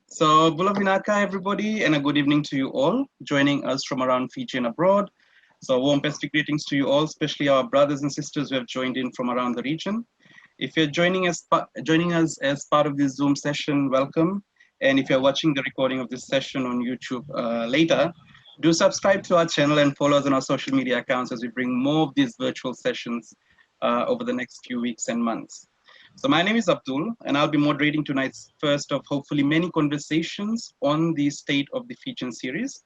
So, Bula Vinaka, everybody, and a good evening to you all joining us from around Fiji and abroad. So, warm Pacific greetings to you all, especially our brothers and sisters who have joined in from around the region. If you're joining us as part of this Zoom session, welcome. And if you're watching the recording of this session on YouTube later, do subscribe to our channel and follow us on our social media accounts as we bring more of these virtual sessions over the next few weeks and months. So my name is Abdul, and I'll be moderating tonight's first of hopefully many conversations on the state of the Fijian series.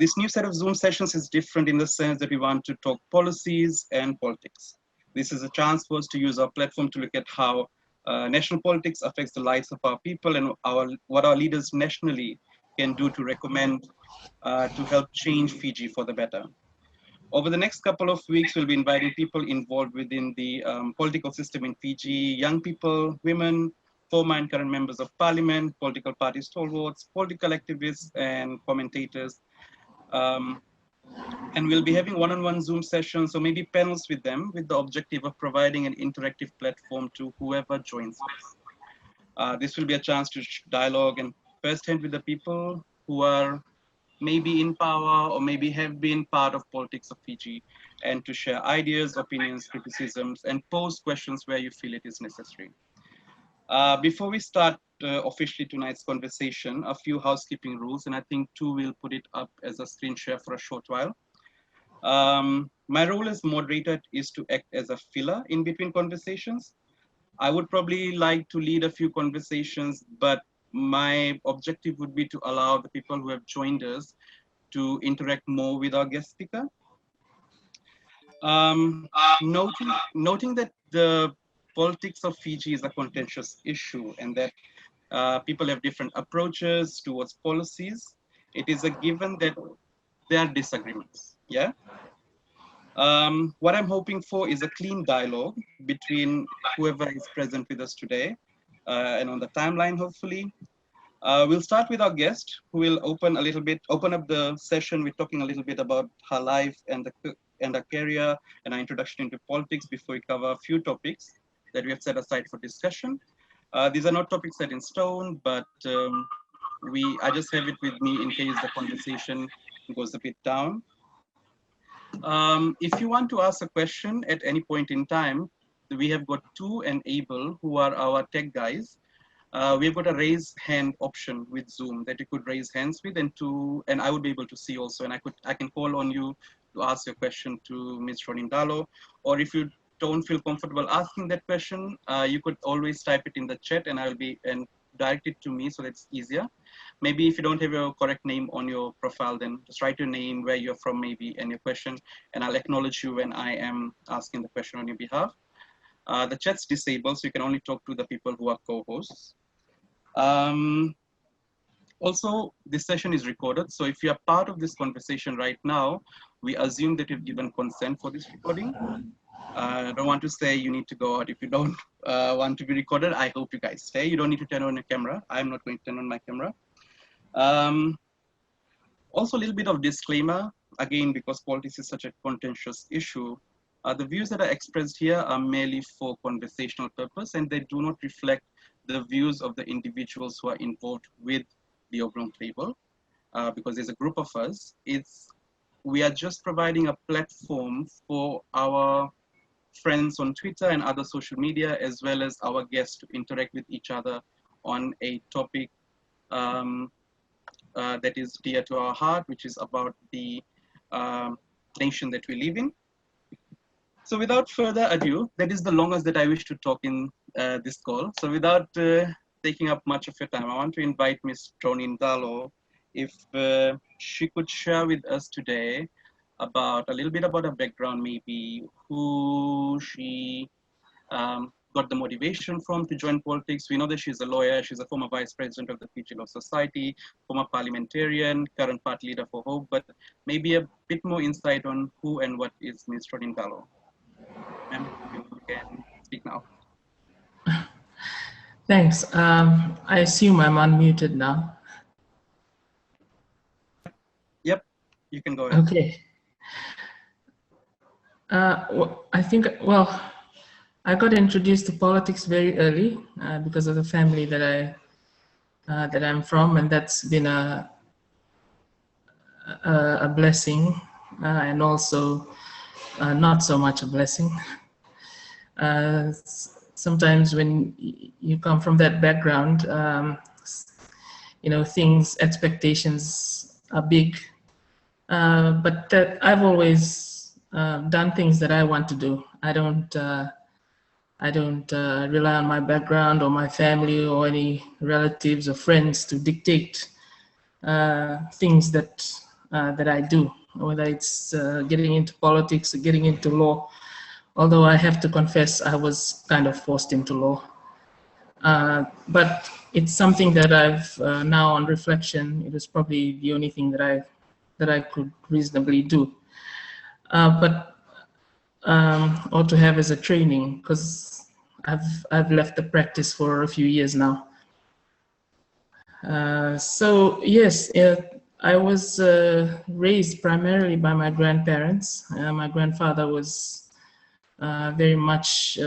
This new set of Zoom sessions is different in the sense that we want to talk policies and politics. This is a chance for us to use our platform to look at how national politics affects the lives of our people and what our leaders nationally can do to recommend to help change Fiji for the better. Over the next couple of weeks, we'll be inviting people involved within the political system in Fiji, young people, women, former and current members of parliament, political party stalwarts, political activists, and commentators. And we'll be having one-on-one Zoom sessions or maybe panels with them with the objective of providing an interactive platform to whoever joins us. This will be a chance to dialogue and firsthand with the people who are maybe in power or maybe have been part of politics of Fiji, and to share ideas, opinions, criticisms, and pose questions where you feel it is necessary. Before we start officially tonight's conversation, a few housekeeping rules, and I think Tu will put it up as a screen share for a short while. My role as moderator is to act as a filler in between conversations. I would probably like to lead a few conversations, but my objective would be to allow the people who have joined us to interact more with our guest speaker. Noting that the politics of Fiji is a contentious issue and that people have different approaches towards policies, it is a given that there are disagreements, yeah? What I'm hoping for is a clean dialogue between whoever is present with us today and on the timeline, hopefully. We'll start with our guest, who will open up the session with talking a little bit about her life and her career and our introduction into politics before we cover a few topics that we have set aside for discussion. These are not topics set in stone, but I just have it with me in case the conversation goes a bit down. If you want to ask a question at any point in time, we have got Tu and Abel, who are our tech guys. We've got a raise hand option with Zoom that you could raise hands with, and I would be able to see also, and I can call on you to ask your question to Ms. Draunidalo, or if you don't feel comfortable asking that question, you could always type it in the chat, and and direct it to me so that's easier. Maybe if you don't have your correct name on your profile, then just write your name, where you're from maybe, and your question, and I'll acknowledge you when I am asking the question on your behalf. The chat's disabled, so you can only talk to the people who are co-hosts. Also, this session is recorded, so if you are part of this conversation right now, we assume that you've given consent for this recording. I don't want to say you need to go out if you don't want to be recorded. I hope you guys stay. You don't need to turn on your camera. I'm not going to turn on my camera. Also, a little bit of disclaimer, again, because politics is such a contentious issue. The views that are expressed here are merely for conversational purpose, and they do not reflect the views of the individuals who are involved with the Oblong Table, because there's a group of us. We are just providing a platform for our friends on Twitter and other social media, as well as our guests to interact with each other on a topic that is dear to our heart, which is about the nation that we live in. So without further ado, that is the longest that I wish to talk in this call. So without taking up much of your time, I want to invite Ms. Draunidalo if she could share with us today about a little bit about her background, maybe who she got the motivation from to join politics. We know that she's a lawyer, she's a former vice president of the Fiji Law Society, former parliamentarian, current party leader for Hope, but maybe a bit more insight on who and what is Ms. Draunidalo. Ma'am, you can speak now. Thanks. I assume I'm unmuted now. Yep, you can go ahead. Okay. I think, well, I got introduced to politics very early because of the family that that I'm from, and that's been a blessing, and also not so much a blessing. Sometimes when you come from that background, you know, expectations are big, but that I've always done things that I want to do. I don't rely on my background or my family or any relatives or friends to dictate things that I do, whether it's getting into politics or getting into law. Although I have to confess, I was kind of forced into law. But it's something that I've now, on reflection, it was probably the only thing that I could reasonably do. Or to have as a training, because I've left the practice for a few years now. So yes, I was raised primarily by my grandparents. My grandfather was very much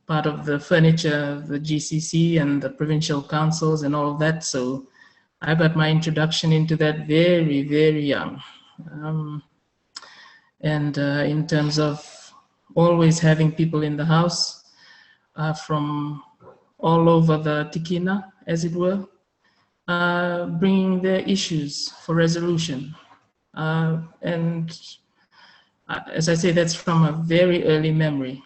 part of the furniture, the GCC and the provincial councils and all of that. So I got my introduction into that very, very young. And in terms of always having people in the house from all over the Tikina, as it were, bringing their issues for resolution. And as I say, that's from a very early memory.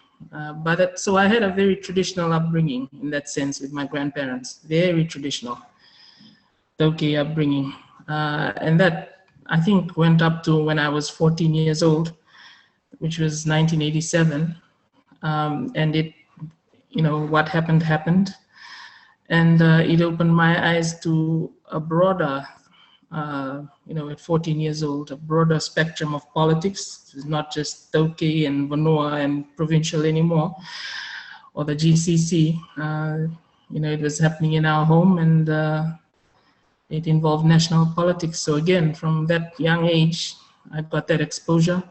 So I had a very traditional upbringing in that sense with my grandparents, very traditional, Toki upbringing. And that, I think, went up to when I was 14 years old, which was 1987. And it, you know, what happened. And it opened my eyes to a broader, you know, at 14 years old, a broader spectrum of politics. It's not just Toki and Vanua and provincial anymore, or the GCC. You know, it was happening in our home, and it involved national politics. So again, from that young age, I got that exposure.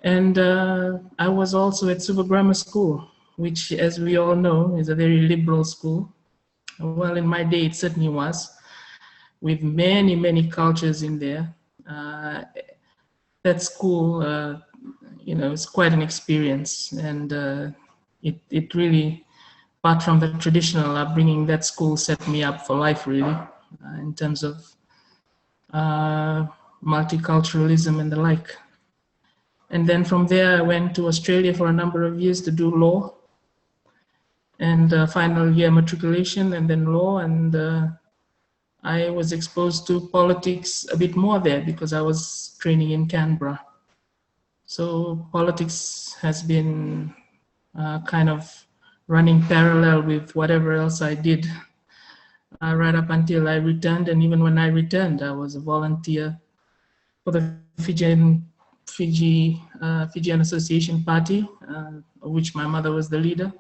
And I was also at Suva Grammar School, which, as we all know, is a very liberal school. Well, in my day, it certainly was, with many, many cultures in there. That school, you know, is quite an experience. And it really, apart from the traditional upbringing, that school set me up for life, really, in terms of multiculturalism and the like. And then from there, I went to Australia for a number of years to do law, and final year matriculation, and then law. And I was exposed to politics a bit more there because I was training in Canberra. So politics has been kind of running parallel with whatever else I did right up until I returned. And even when I returned, I was a volunteer for the Fijian Association Party, of which my mother was the leader,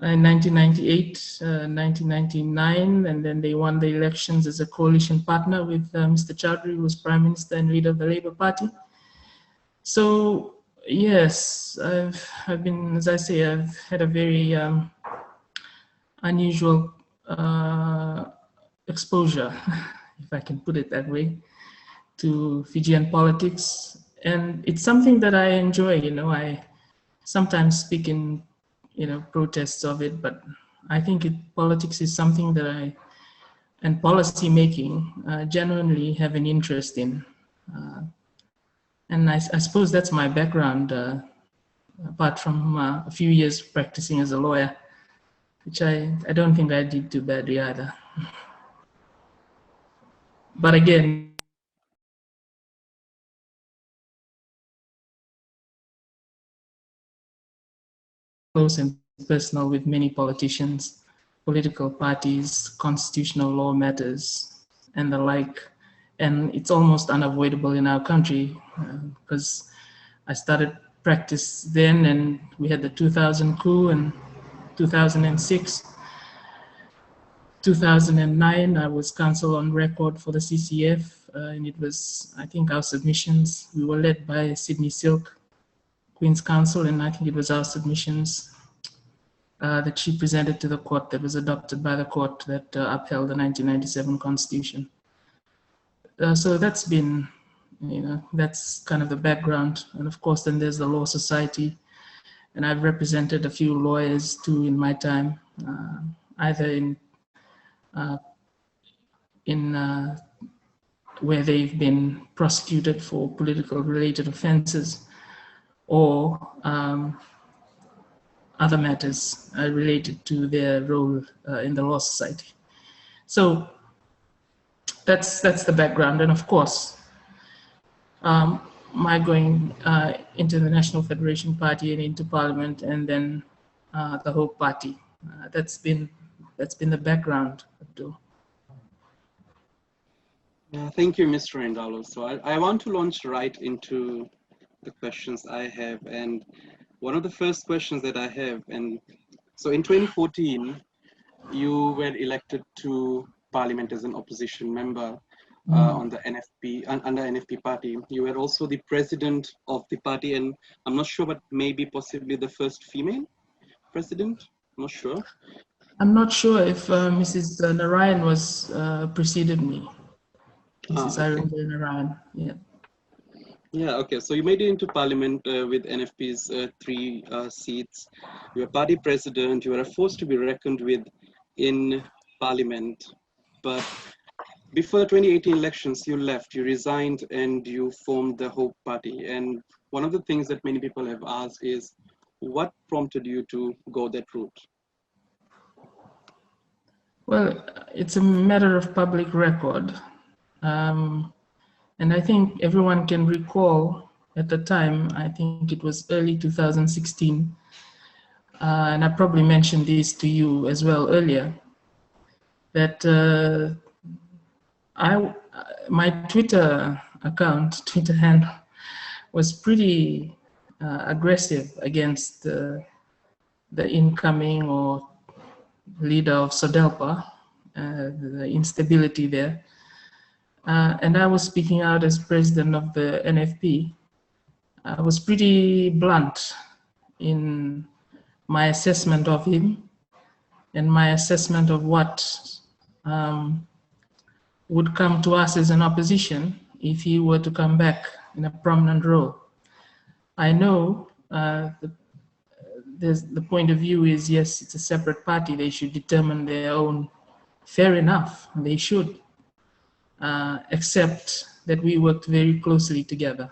in 1998, 1999, and then they won the elections as a coalition partner with Mr. Chowdhury, who was Prime Minister and leader of the Labour Party. So yes, I've been, as I say, I've had a very unusual exposure, if I can put it that way, to Fijian politics. And it's something that I enjoy. You know, I sometimes speak in, you know, protests of it, but I think politics is something that and policy making, genuinely have an interest in. And I suppose that's my background, apart from a few years practicing as a lawyer, which I don't think I did too badly either. But again, close and personal with many politicians, political parties, constitutional law matters, and the like. And it's almost unavoidable in our country because I started practice then, and we had the 2000 coup and 2006. 2009, I was counsel on record for the CCF, and it was, I think, our submissions. We were led by Sydney Silk, Queen's Counsel, and I think it was our submissions that she presented to the court that was adopted by the court that upheld the 1997 Constitution. So that's been, that's kind of the background. And of course, then there's the Law Society. And I've represented a few lawyers too in my time, either in where they've been prosecuted for political related offenses, or other matters related to their role in the Law Society. So that's the background. And of course, my going into the National Federation Party and into Parliament, and then the Hope Party. That's been the background, Abdul. Thank you, Mr. Draunidalo. So I want to launch right into the questions I have. And one of the first questions that I have, and so in 2014, you were elected to Parliament as an opposition member on the NFP, under NFP party. You were also the president of the party, and I'm not sure, but maybe possibly the first female president, I'm not sure. I'm not sure if Mrs. Narayan was preceded me. Mrs. Okay. Narayan, yeah. Yeah, okay. So you made it into Parliament with NFP's 3 seats. You were party president. You were a force to be reckoned with in Parliament. But before the 2018 elections, you left, you resigned, and you formed the Hope Party. And one of the things that many people have asked is, what prompted you to go that route? Well, it's a matter of public record. And I think everyone can recall at the time, I think it was early 2016, and I probably mentioned this to you as well earlier, that my Twitter account, Twitter handle, was pretty aggressive against the incoming or leader of SODELPA, the instability there. And I was speaking out as president of the NFP. I was pretty blunt in my assessment of him and my assessment of what would come to us as an opposition if he were to come back in a prominent role. I know the point of view is, yes, it's a separate party. They should determine their own. Fair enough, they should. Except that we worked very closely together.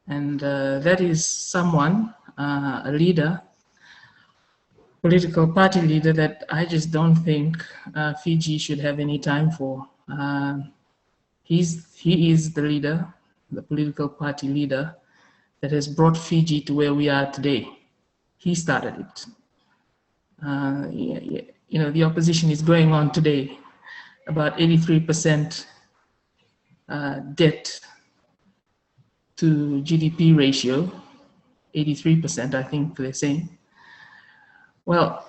And that is someone, a leader, political party leader, that I just don't think Fiji should have any time for. He is the leader, the political party leader, that has brought Fiji to where we are today. He started it. The opposition is going on today, about 83% debt to GDP ratio, 83%, I think they're saying. Well,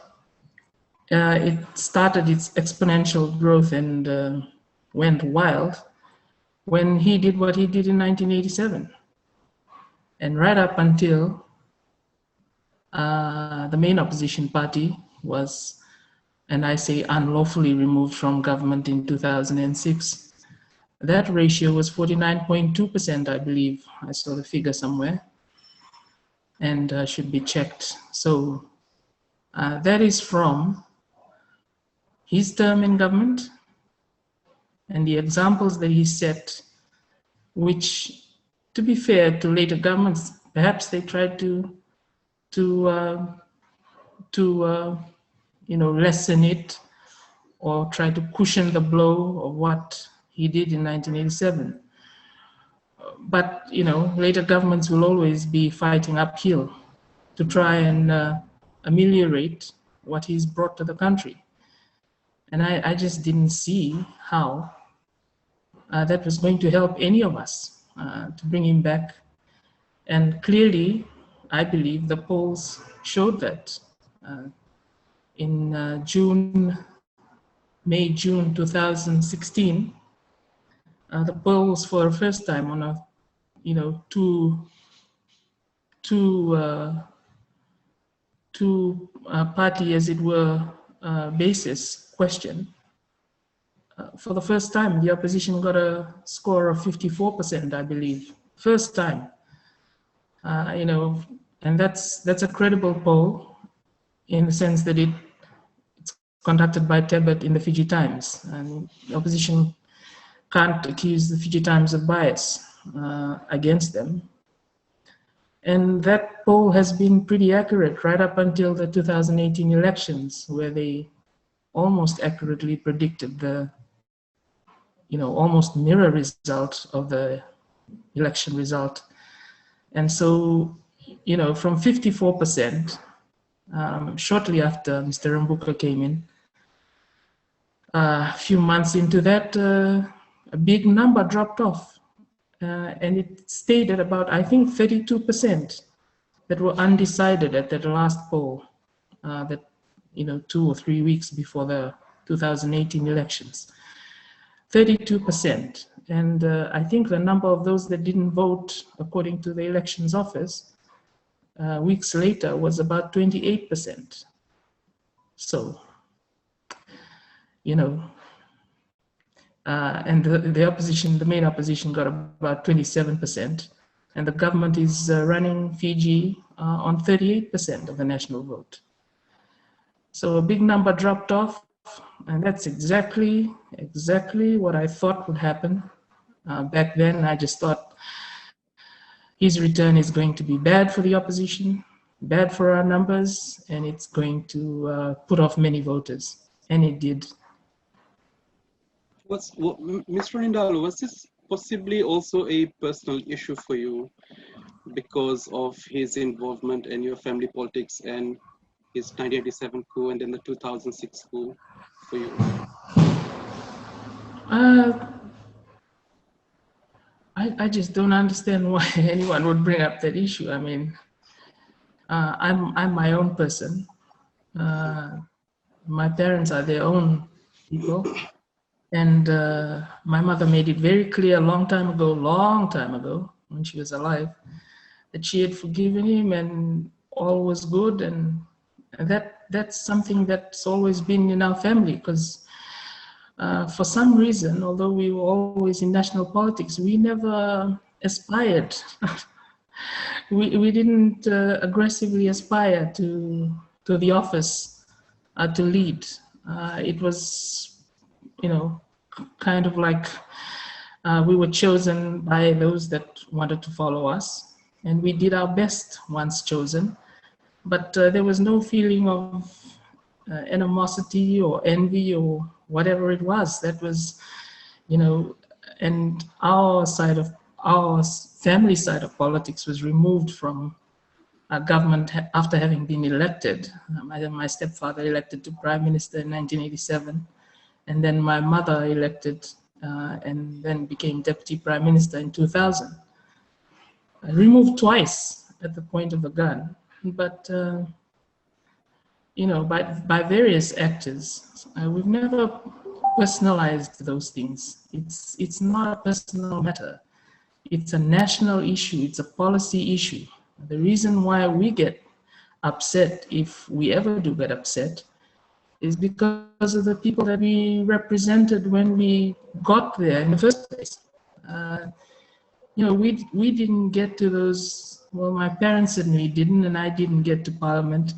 it started its exponential growth and went wild when he did what he did in 1987. And right up until the main opposition party was, and I say unlawfully removed from government in 2006, that ratio was 49.2%, I believe. I saw the figure somewhere, and should be checked. So that is from his term in government and the examples that he set, which, to be fair to later governments, perhaps they tried to lessen it or try to cushion the blow of what he did in 1987. But, later governments will always be fighting uphill to try and ameliorate what he's brought to the country. And I just didn't see how that was going to help any of us to bring him back. And clearly, I believe the polls showed that in May, June 2016, the polls for the first time on a, two two-party, as it were, basis question, for the first time, the opposition got a score of 54%, I believe. First time, you know, and that's a credible poll in the sense that it's conducted by Tebet in the Fiji Times, and the opposition can't accuse the Fiji Times of bias against them. And that poll has been pretty accurate right up until the 2018 elections, where they almost accurately predicted the, you know, almost mirror result of the election result. And so, you know, from 54%, shortly after Mr. Rambuka came in, a few months into that, a big number dropped off. And it stayed at about, I think, 32% that were undecided at that last poll, that, you know, 2 or 3 weeks before the 2018 elections. 32%. And I think the number of those that didn't vote, according to the elections office, weeks later was about 28%. So, you know, and the opposition, the main opposition, got about 27%, and the government is running Fiji on 38% of the national vote. So a big number dropped off, and that's exactly what I thought would happen. Back then, I just thought his return is going to be bad for the opposition, bad for our numbers, and it's going to put off many voters, and it did. Ms. Draunidalo, was this possibly also a personal issue for you because of his involvement in your family politics and his 1987 coup and then the 2006 coup for you? I just don't understand why anyone would bring up that issue. I mean, I'm my own person. My parents are their own people. And my mother made it very clear a long time ago, when she was alive, that she had forgiven him and all was good. And that's something that's always been in our family, because for some reason, although we were always in national politics, we never aspired. we didn't aggressively aspire to the office to lead. It was, you know, kind of like we were chosen by those that wanted to follow us, and we did our best once chosen, but there was no feeling of animosity or envy or whatever it was. That was, you know, and our family side of politics was removed from government after having been elected. My stepfather elected to prime minister in 1987. And then my mother elected and then became deputy prime minister in 2000. Removed twice at the point of the gun, but you know, by various actors. We've never personalized those things. It's not a personal matter. It's a national issue. It's a policy issue. The reason why we get upset, if we ever do get upset, is because of the people that we represented when we got there in the first place. You know, we didn't get to those, well, my parents certainly didn't, and I didn't get to Parliament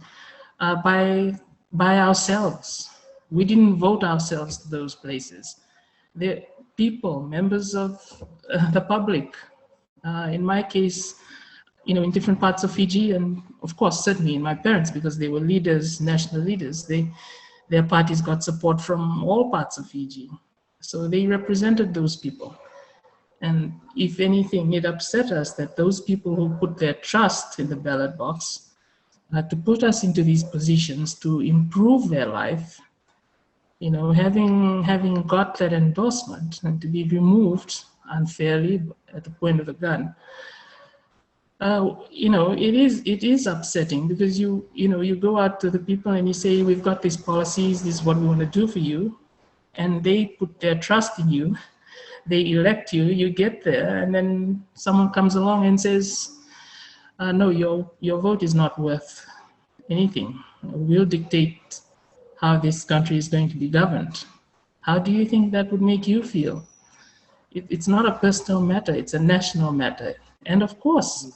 by ourselves. We didn't vote ourselves to those places. The people, members of the public, in my case, you know, in different parts of Fiji, and of course, certainly in my parents, because they were leaders, national leaders, their parties got support from all parts of Fiji. So they represented those people. And if anything, it upset us that those people who put their trust in the ballot box to put us into these positions to improve their life, you know, having got that endorsement and to be removed unfairly at the point of the gun, you know, it is upsetting, because you know, you go out to the people and you say, we've got these policies, this is what we want to do for you, and they put their trust in you, they elect you, you get there, and then someone comes along and says, no, your vote is not worth anything, will dictate how this country is going to be governed. How do you think that would make you feel? It's not a personal matter, it's a national matter. And of course,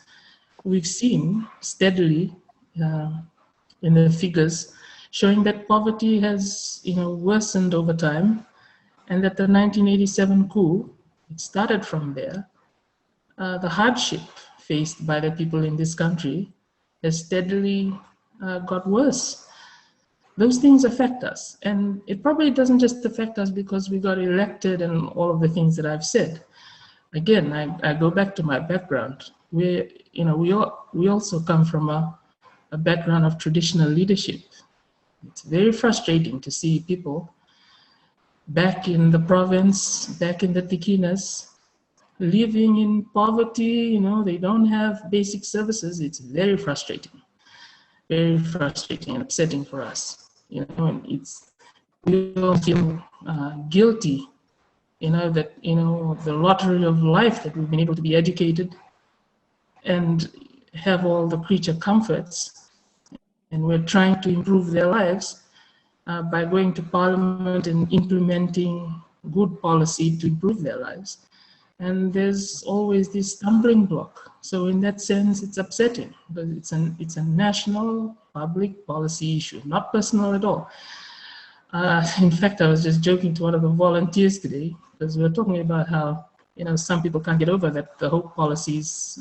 we've seen steadily in the figures showing that poverty has worsened over time, and that the 1987 coup, it started from there. The hardship faced by the people in this country has steadily got worse. Those things affect us, and it probably doesn't just affect us because we got elected and all of the things that I've said. Again, I go back to my background. We also come from a background of traditional leadership. It's very frustrating to see people back in the province, back in the Tikinas, living in poverty. They don't have basic services. It's very frustrating and upsetting for us. And we all feel guilty, that the lottery of life, that we've been able to be educated and have all the creature comforts, and we're trying to improve their lives by going to Parliament and implementing good policy to improve their lives. And there's always this stumbling block. So in that sense, it's upsetting, but it's a national public policy issue, not personal at all. In fact, I was just joking to one of the volunteers today, because we were talking about how some people can't get over that the Hope policies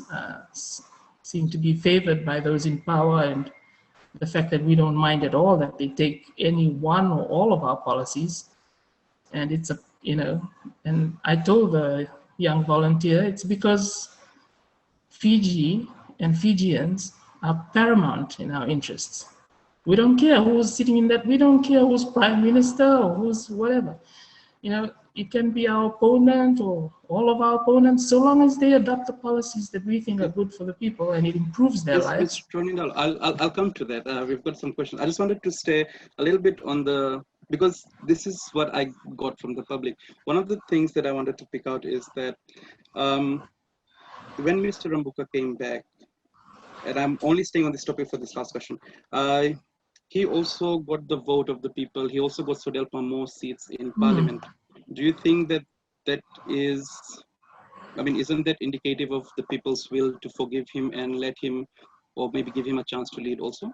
seem to be favored by those in power, and the fact that we don't mind at all that they take any one or all of our policies. And it's and I told the young volunteer, it's because Fiji and Fijians are paramount in our interests. We don't care who's sitting in that, we don't care who's prime minister or who's whatever. It can be our opponent or all of our opponents, so long as they adopt the policies that we think are good for the people and it improves their lives. Mr. Draunidalo, I'll come to that. We've got some questions. I just wanted to stay a little bit on because this is what I got from the public. One of the things that I wanted to pick out is that when Mr. Rambuka came back, and I'm only staying on this topic for this last question, he also got the vote of the people. He also got Sodelpa more seats in Parliament. Do you think that is, isn't that indicative of the people's will to forgive him and let him, or maybe give him a chance to lead also?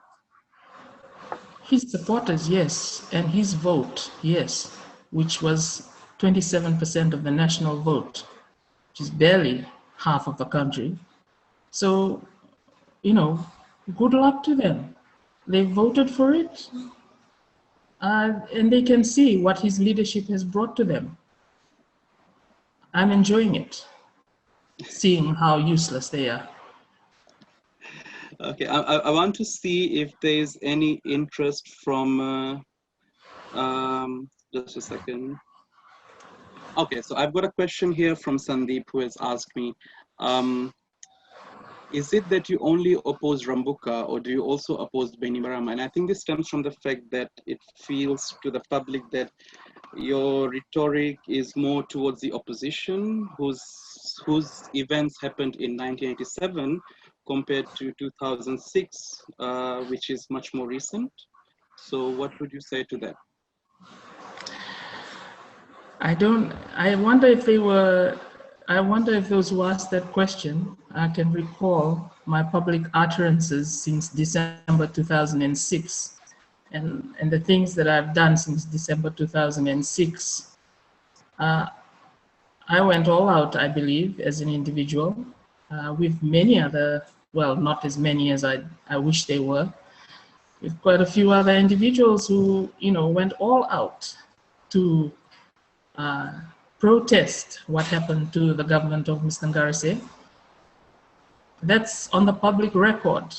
His supporters, yes, and his vote, yes, which was 27% of the national vote, which is barely half of the country. So, good luck to them. They voted for it, and they can see what his leadership has brought to them. I'm enjoying it, seeing how useless they are. Okay, I want to see if there's any interest from, just a second. Okay, so I've got a question here from Sandeep, who has asked me, is it that you only oppose Rambuka, or do you also oppose Bainimarama? And I think this stems from the fact that it feels to the public that your rhetoric is more towards the opposition, whose events happened in 1987 compared to 2006, which is much more recent. So what would you say to that? I wonder if those who asked that question can recall my public utterances since December 2006 and the things that I've done since December 2006. I went all out, I believe, as an individual, with many other, well, not as many as I wish they were, with quite a few other individuals who, went all out to protest what happened to the government of Mr. Ngarase. That's on the public record.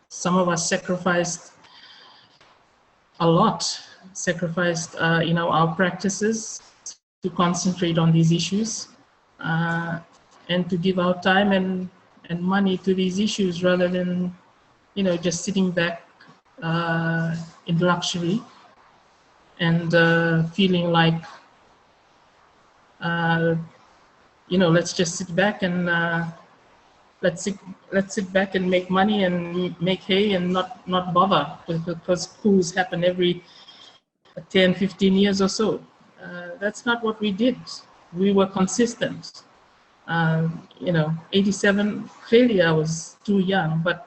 Some of us sacrificed a lot, our practices to concentrate on these issues and to give our time and money to these issues rather than, just sitting back in luxury and feeling like, let's just sit back and let's sit back and make money and make hay and not bother, because coups happen every 10, 15 years or so. That's not what we did. We were consistent. 87, clearly I was too young, but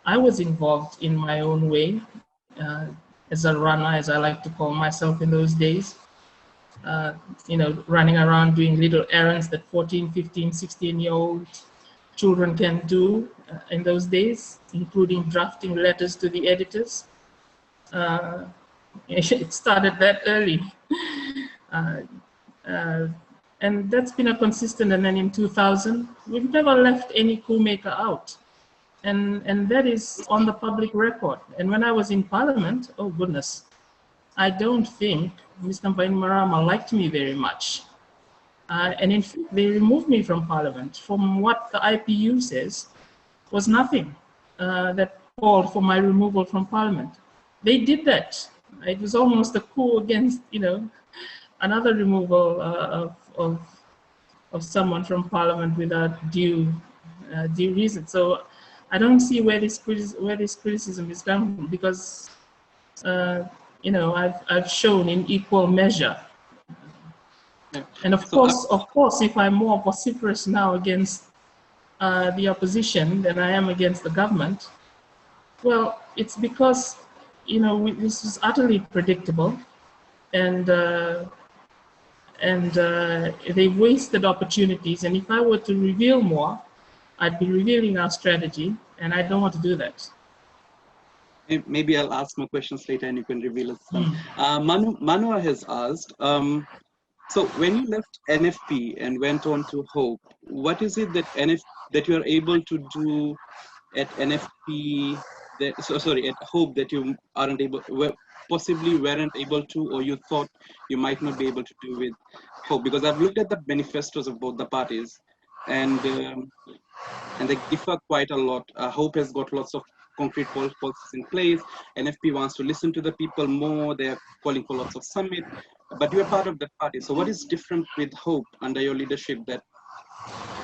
I was involved in my own way as a runner, as I like to call myself in those days. Running around doing little errands that 14, 15, 16-year-old children can do in those days, including drafting letters to the editors. It started that early. And that's been a consistent, and then in 2000, we've never left any coup maker out. And that is on the public record. And when I was in Parliament, oh goodness, I don't think Mr. Bainimarama liked me very much. And in fact, they removed me from Parliament. From what the IPU says, was nothing that called for my removal from Parliament. They did that. It was almost a coup against, another removal of someone from Parliament without due reason. So I don't see where this criticism is coming from, because I've shown in equal measure. And of course, if I'm more vociferous now against the opposition than I am against the government, well, it's because this is utterly predictable, and they've wasted opportunities. And if I were to reveal more, I'd be revealing our strategy, and I don't want to do that. Maybe I'll ask more questions later and you can reveal it. Manua has asked, so when you left NFP and went on to Hope, what is it that you are able to do at NFP, at Hope, that you possibly weren't able to, or you thought you might not be able to do with Hope? Because I've looked at the manifestos of both the parties, and they differ quite a lot. Hope has got lots of concrete policies in place. NFP wants to listen to the people more. They're calling for lots of summit, but you're part of that party. So what is different with Hope under your leadership that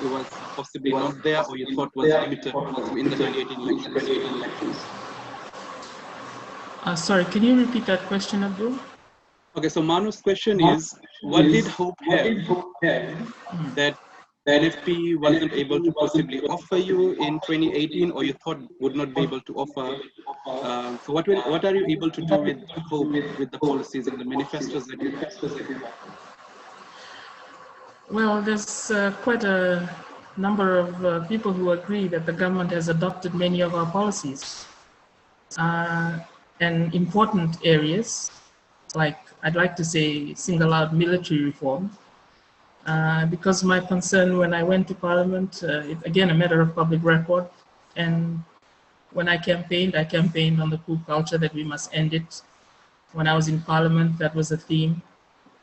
it was possibly not there, or you thought was limited in the 2018 elections? Sorry, can you repeat that question, Abdul? Okay, so Manu's question is, what did Hope have that NFP wasn't able to possibly offer you in 2018, or you thought would not be able to offer? So what are you able to do with Hope, with the policies and the manifestos that you have? Well, there's quite a number of people who agree that the government has adopted many of our policies. And important areas, like I'd like to say single out military reform, because my concern when I went to Parliament, again, a matter of public record, and when I campaigned on the coup culture, that we must end it. When I was in Parliament, that was a theme.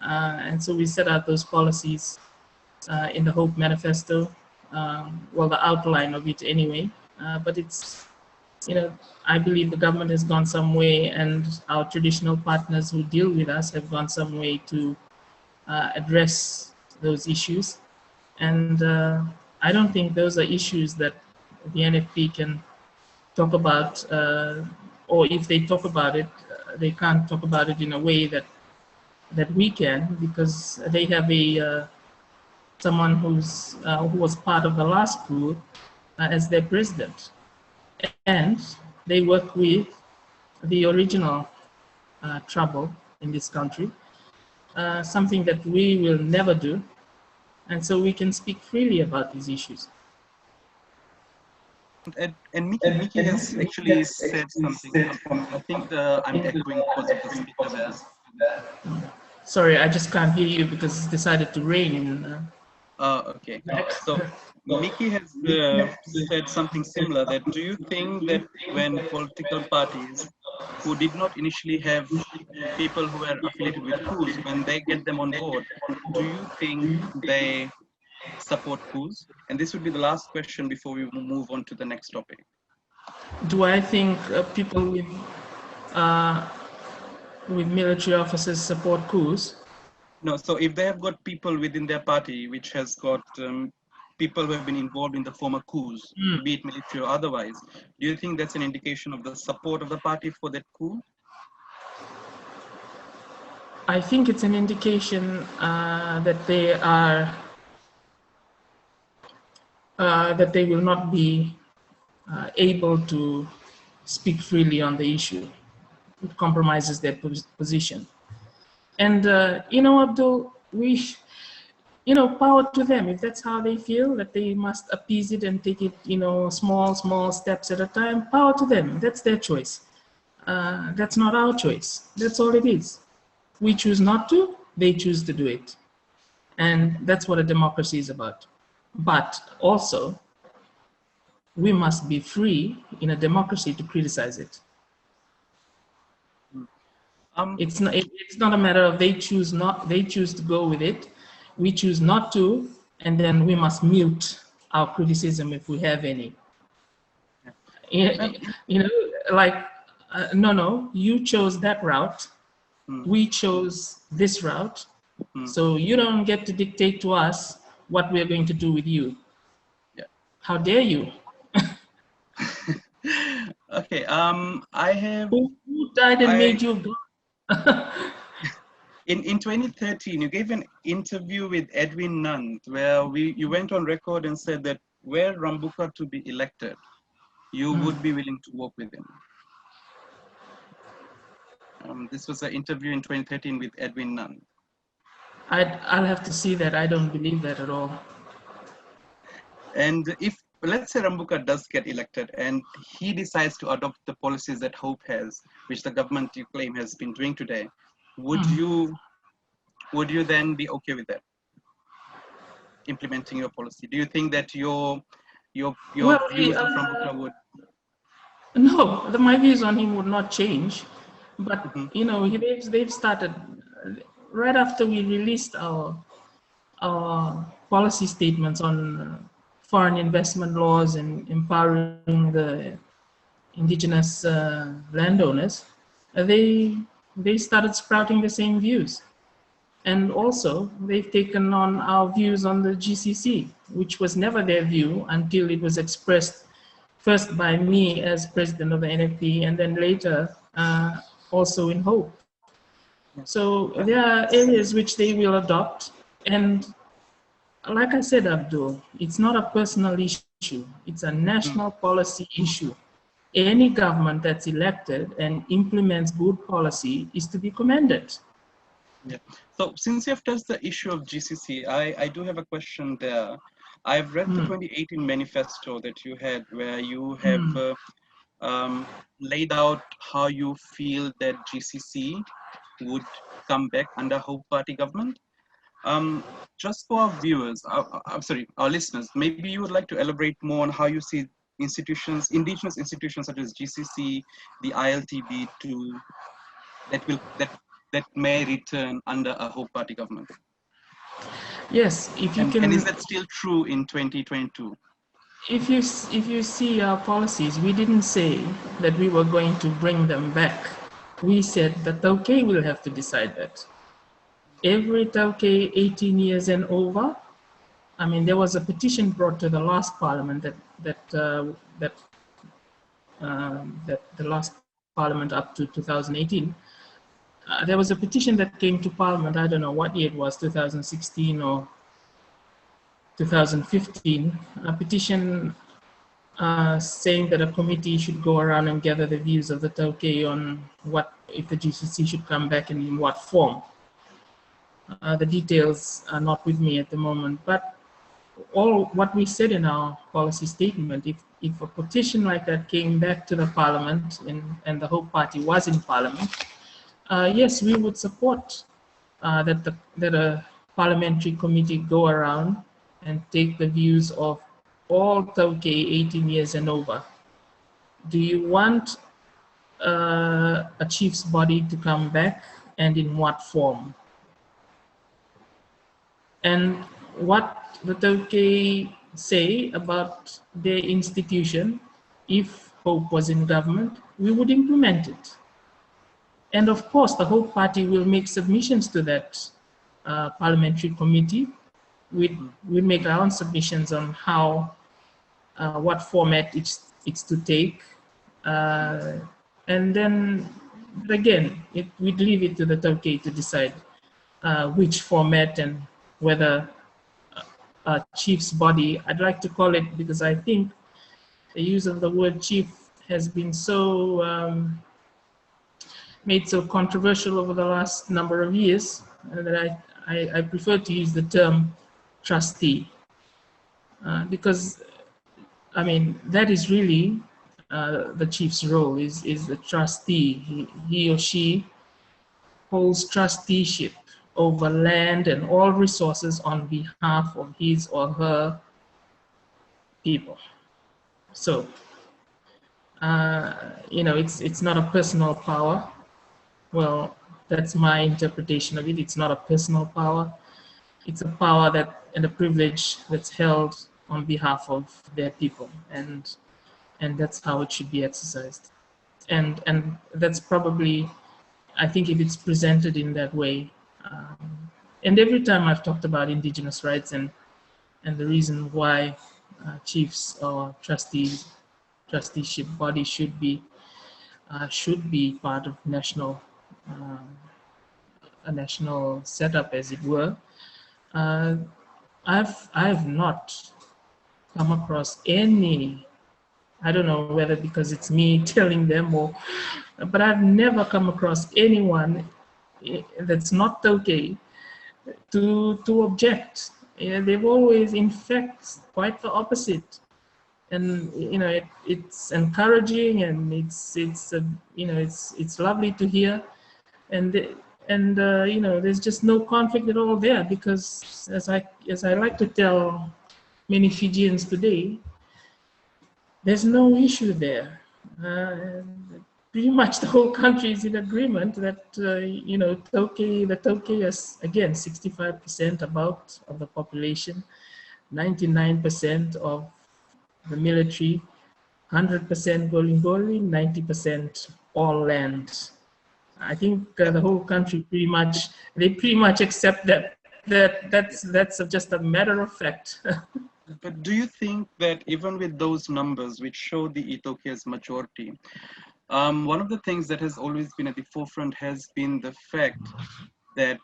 And so we set out those policies in the Hope Manifesto, well, the outline of it anyway, but it's, I believe the government has gone some way, and our traditional partners who deal with us have gone some way to address those issues. And I don't think those are issues that the NFP can talk about, or if they talk about it, they can't talk about it in a way that we can, because they have someone who was part of the last coup as their president. And they work with the original trouble in this country, something that we will never do. And so we can speak freely about these issues. And Mickey has actually said something. I think I'm echoing because of the speaker there. Sorry, I just can't hear you because it's decided to rain. Okay. So Mickey has said something similar, that do you think that when political parties who did not initially have people who were affiliated with coups, when they get them on board, do you think they support coups? And this would be the last question before we move on to the next topic. Do I think people with military officers support coups? No, so if they have got people within their party which has got people who have been involved in the former coups, be it military or otherwise. Do you think that's an indication of the support of the party for that coup? I think it's an indication that they are that they will not be able to speak freely on the issue. It compromises their position. And Abdul, power to them. If that's how they feel, that they must appease it and take it, small steps at a time, power to them. That's their choice. That's not our choice. That's all it is. We choose not to, they choose to do it. And that's what a democracy is about. But also, we must be free in a democracy to criticize it. It's not a matter of they choose to go with it, we choose not to, and then we must mute our criticism if we have any. No, you chose that route, we chose this route, so you don't get to dictate to us what we're going to do with you. Yeah. How dare you? Okay, I have... Who died and made you go? In 2013, you gave an interview with Edwin Nunn where you went on record and said that were Rambuka to be elected, you would be willing to work with him. This was an interview in 2013 with Edwin Nunn. I'll have to see that. I don't believe that at all. And if, let's say Rambuka does get elected and he decides to adopt the policies that Hope has, which the government you claim has been doing today, would you then be okay with that? Implementing your policy? Do you think that your views of Rambuka would? No, my views on him would not change. But they've started right after we released our policy statements on foreign investment laws and empowering the indigenous landowners. They started sprouting the same views. And also, they've taken on our views on the GCC, which was never their view until it was expressed first by me as president of the NFP, and then later also in Hope. So there are areas which they will adopt. And like I said, Abdul, it's not a personal issue. It's a national policy issue. Any government that's elected and implements good policy is to be commended. Yeah. So since you've touched the issue of GCC, I do have a question there. I've read the 2018 manifesto that you had, where you have laid out how you feel that GCC would come back under Hope Party government. Just for our viewers, our listeners, maybe you would like to elaborate more on how you see institutions, indigenous institutions such as GCC, the ILTB, that may return under a Hope Party government. Yes, if you can. And is that still true in 2022? If you see our policies, we didn't say that we were going to bring them back. We said that Tauke will have to decide that. Every Tauke 18 years and over, I mean, there was a petition brought to the last parliament that the last parliament up to 2018. There was a petition that came to Parliament, I don't know what year it was, 2016 or 2015, a petition saying that a committee should go around and gather the views of the Tauke on what, if the GCC should come back and in what form. The details are not with me at the moment, but all what we said in our policy statement, if a petition like that came back to the Parliament and the Hope Party was in Parliament, yes, we would support that a parliamentary committee go around and take the views of all Tauke 18 years and over. Do you want a chief's body to come back, and in what form? And what the Tauke say about their institution, if Hope was in government, we would implement it. And of course, the Hope Party will make submissions to that parliamentary committee we make our own submissions on how, what format it's to take. And then again, we'd leave it to the Tauke to decide which format and whether a chief's body, I'd like to call it, because I think the use of the word chief has been so made so controversial over the last number of years that I prefer to use the term trustee, because I mean that is really the chief's role is the trustee. He or she holds trusteeship over land and all resources on behalf of his or her people. So, you know, it's not a personal power. Well, that's my interpretation of it. It's not a personal power. It's a power that and a privilege that's held on behalf of their people, and that's how it should be exercised. And that's probably, I think, if it's presented in that way. And every time I've talked about indigenous rights and the reason why chiefs or trusteeship body should be part of a national setup, as it were. I've not come across any, I don't know whether because it's me telling them or, but I've never come across anyone that's not okay to object. Yeah, they've always, in fact, quite the opposite. And you know, it's encouraging, and it's you know, it's lovely to hear, and you know, there's just no conflict at all there, because as I like to tell many Fijians today, there's no issue there. Pretty much the whole country is in agreement that you know, the Tauke is again 65% about of the population, 99% of the military, 100% Golingoli, 90% all land. I think the whole country pretty much accept that's just a matter of fact. But do you think that even with those numbers, which show the Itoke as majority, one of the things that has always been at the forefront has been the fact that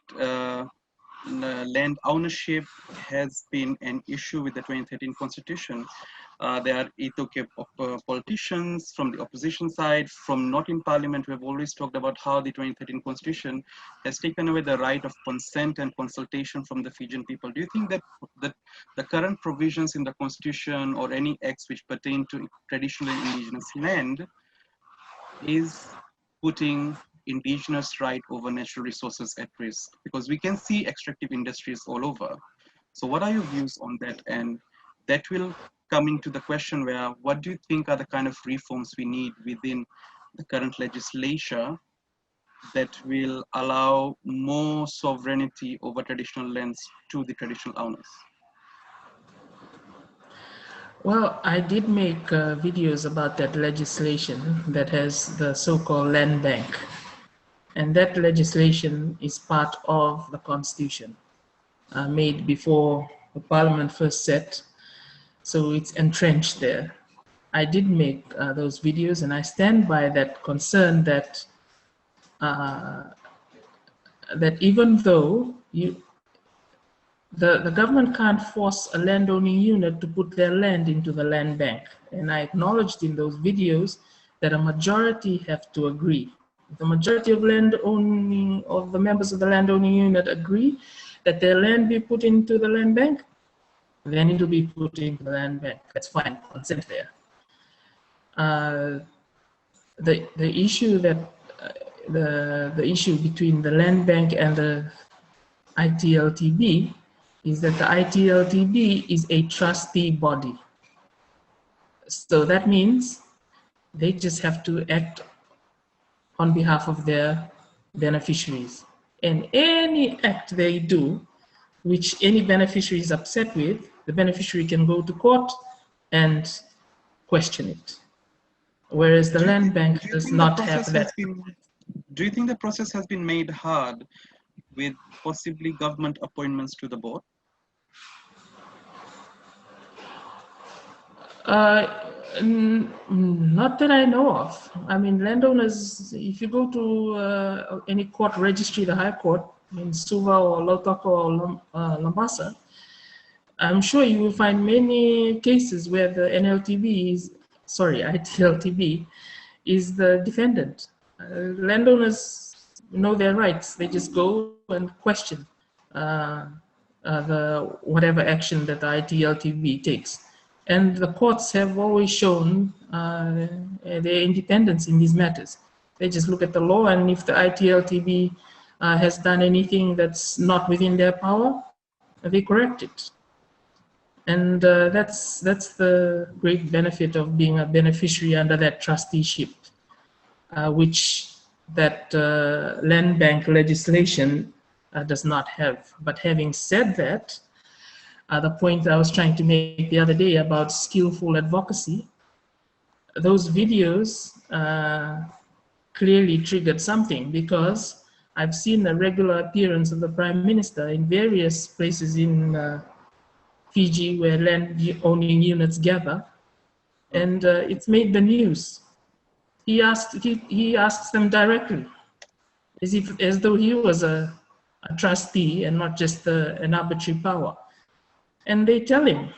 land ownership has been an issue with the 2013 constitution. There are Itoke politicians from the opposition side, from not in parliament, who have always talked about how the 2013 constitution has taken away the right of consent and consultation from the Fijian people. Do you think that the current provisions in the constitution or any acts which pertain to traditional and indigenous land is putting indigenous right over natural resources at risk? Because we can see extractive industries all over. So what are your views on that? And that will coming to the question where, what do you think are the kind of reforms we need within the current legislature that will allow more sovereignty over traditional lands to the traditional owners? Well, I did make videos about that legislation that has the so-called land bank. And that legislation is part of the constitution made before the parliament first set. So it's entrenched there. I did make those videos, and I stand by that concern that that even though the government can't force a landowning unit to put their land into the land bank. And I acknowledged in those videos that a majority have to agree. If the majority of the members of the landowning unit agree that their land be put into the land bank, then it will be put into the land bank. That's fine, consent there. The issue that the issue between the land bank and the ITLTB is that the ITLTB is a trustee body. So that means they just have to act on behalf of their beneficiaries. And any act they do, which any beneficiary is upset with, the beneficiary can go to court and question it. Whereas the land bank does not have that. Do you think the process has been made hard with possibly government appointments to the board? Not that I know of. I mean, landowners, if you go to any court registry, the High Court in Suva or Lautako or Lambasa, I'm sure you will find many cases where the ITLTB is the defendant. Landowners know their rights. They just go and question the whatever action that the ITLTB takes. And the courts have always shown their independence in these matters. They just look at the law, and if the ITLTB has done anything that's not within their power, they correct it. And that's the great benefit of being a beneficiary under that trusteeship, which that land bank legislation does not have. But having said that, the point I was trying to make the other day about skillful advocacy, those videos clearly triggered something, because I've seen a regular appearance of the Prime Minister in various places in Fiji where land owning units gather, and it's made the news. He asks them directly, as though he was a trustee and not just an arbitrary power. And they tell him,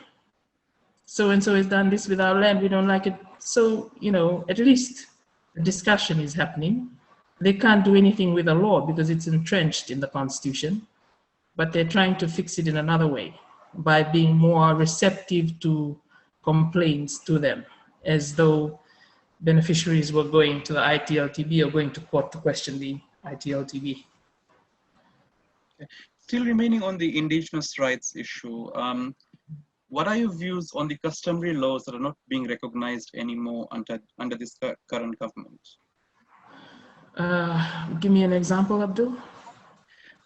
so-and-so has done this with our land, we don't like it. So, at least the discussion is happening. They can't do anything with the law because it's entrenched in the Constitution, but they're trying to fix it in another way by being more receptive to complaints to them, as though beneficiaries were going to the ITLTB or going to court to question the ITLTB. Okay. Still remaining on the indigenous rights issue, what are your views on the customary laws that are not being recognized anymore under this current government? Give me an example, Abdul.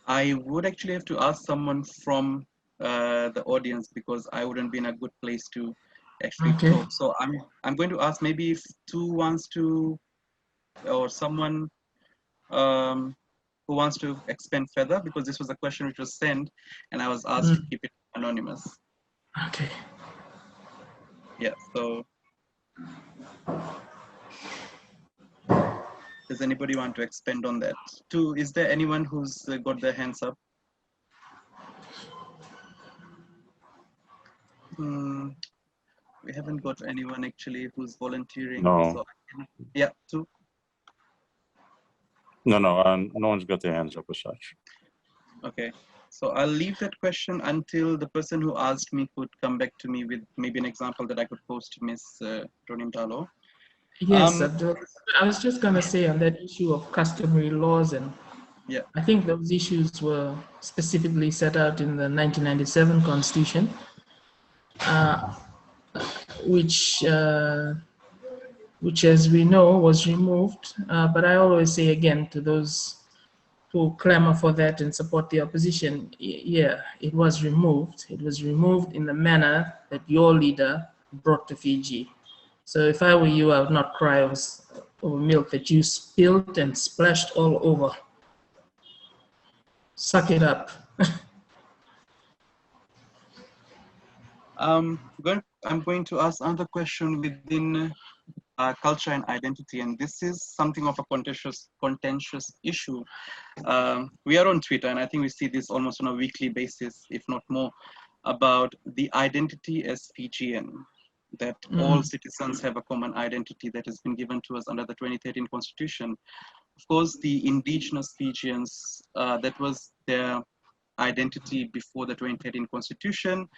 I would actually have to ask someone from the audience, because I wouldn't be in a good place to actually talk. So I'm going to ask, maybe if Tu wants to, or someone who wants to expand further, because this was a question which was sent and I was asked to keep it anonymous. Okay. Yeah, so does anybody want to expand on that? Tu, is there anyone who's got their hands up? We haven't got anyone actually who's volunteering. No. So, yeah, Tu. No, no one's got their hands up as such. Okay, so I'll leave that question until the person who asked me could come back to me with maybe an example that I could post to Ms. Draunidalo. Yes, Abdul. I was just going to say on that issue of customary laws, and yeah, I think those issues were specifically set out in the 1997 Constitution, which, as we know, was removed. But I always say again to those who clamor for that and support the opposition, yeah, it was removed. It was removed in the manner that your leader brought to Fiji. So if I were you, I would not cry over milk that you spilled and splashed all over. Suck it up. I'm going to ask another question within culture and identity, and this is something of a contentious issue. We are on Twitter, and I think we see this almost on a weekly basis, if not more, about the identity as Fijian, that all citizens have a common identity that has been given to us under the 2013 Constitution. Of course, the indigenous Fijians, that was their identity before the 2013 Constitution.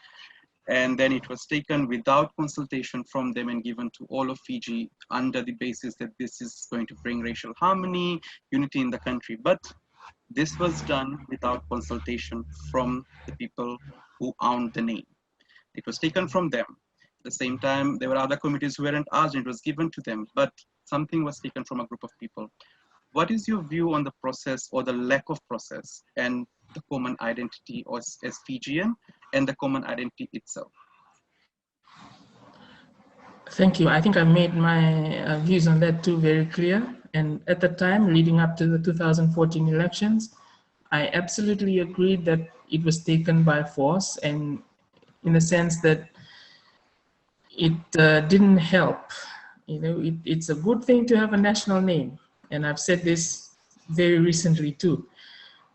And then it was taken without consultation from them and given to all of Fiji under the basis that this is going to bring racial harmony, unity in the country. But this was done without consultation from the people who owned the name. It was taken from them. At the same time, there were other communities who weren't asked, and it was given to them, but something was taken from a group of people. What is your view on the process, or the lack of process, and the common identity as Fijian and the common identity itself? Thank you. I think I made my views on that too very clear. And at the time, leading up to the 2014 elections, I absolutely agreed that it was taken by force, and in the sense that it didn't help. You know, it's a good thing to have a national name, and I've said this very recently too.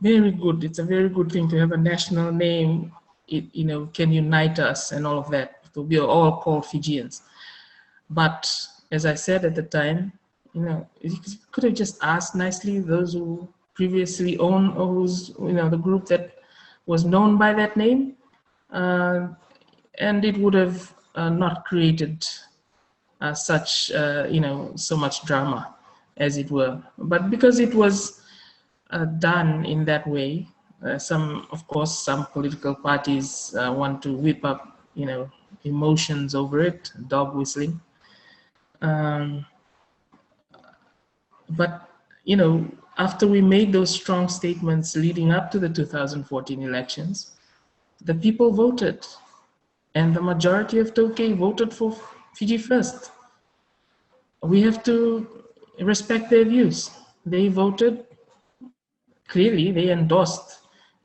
Very good. It's a very good thing to have a national name. It, you know, can unite us and all of that. So we are all called Fijians. But as I said at the time, you know, you could have just asked nicely those who previously owned, or who's, you know, the group that was known by that name, and it would have not created such, you know, so much drama, as it were. But because it was done in that way, of course, some political parties want to whip up, you know, emotions over it, dog whistling. But, you know, after we made those strong statements leading up to the 2014 elections, the people voted, and the majority of Tokay voted for Fiji First. We have to respect their views. They voted, clearly they endorsed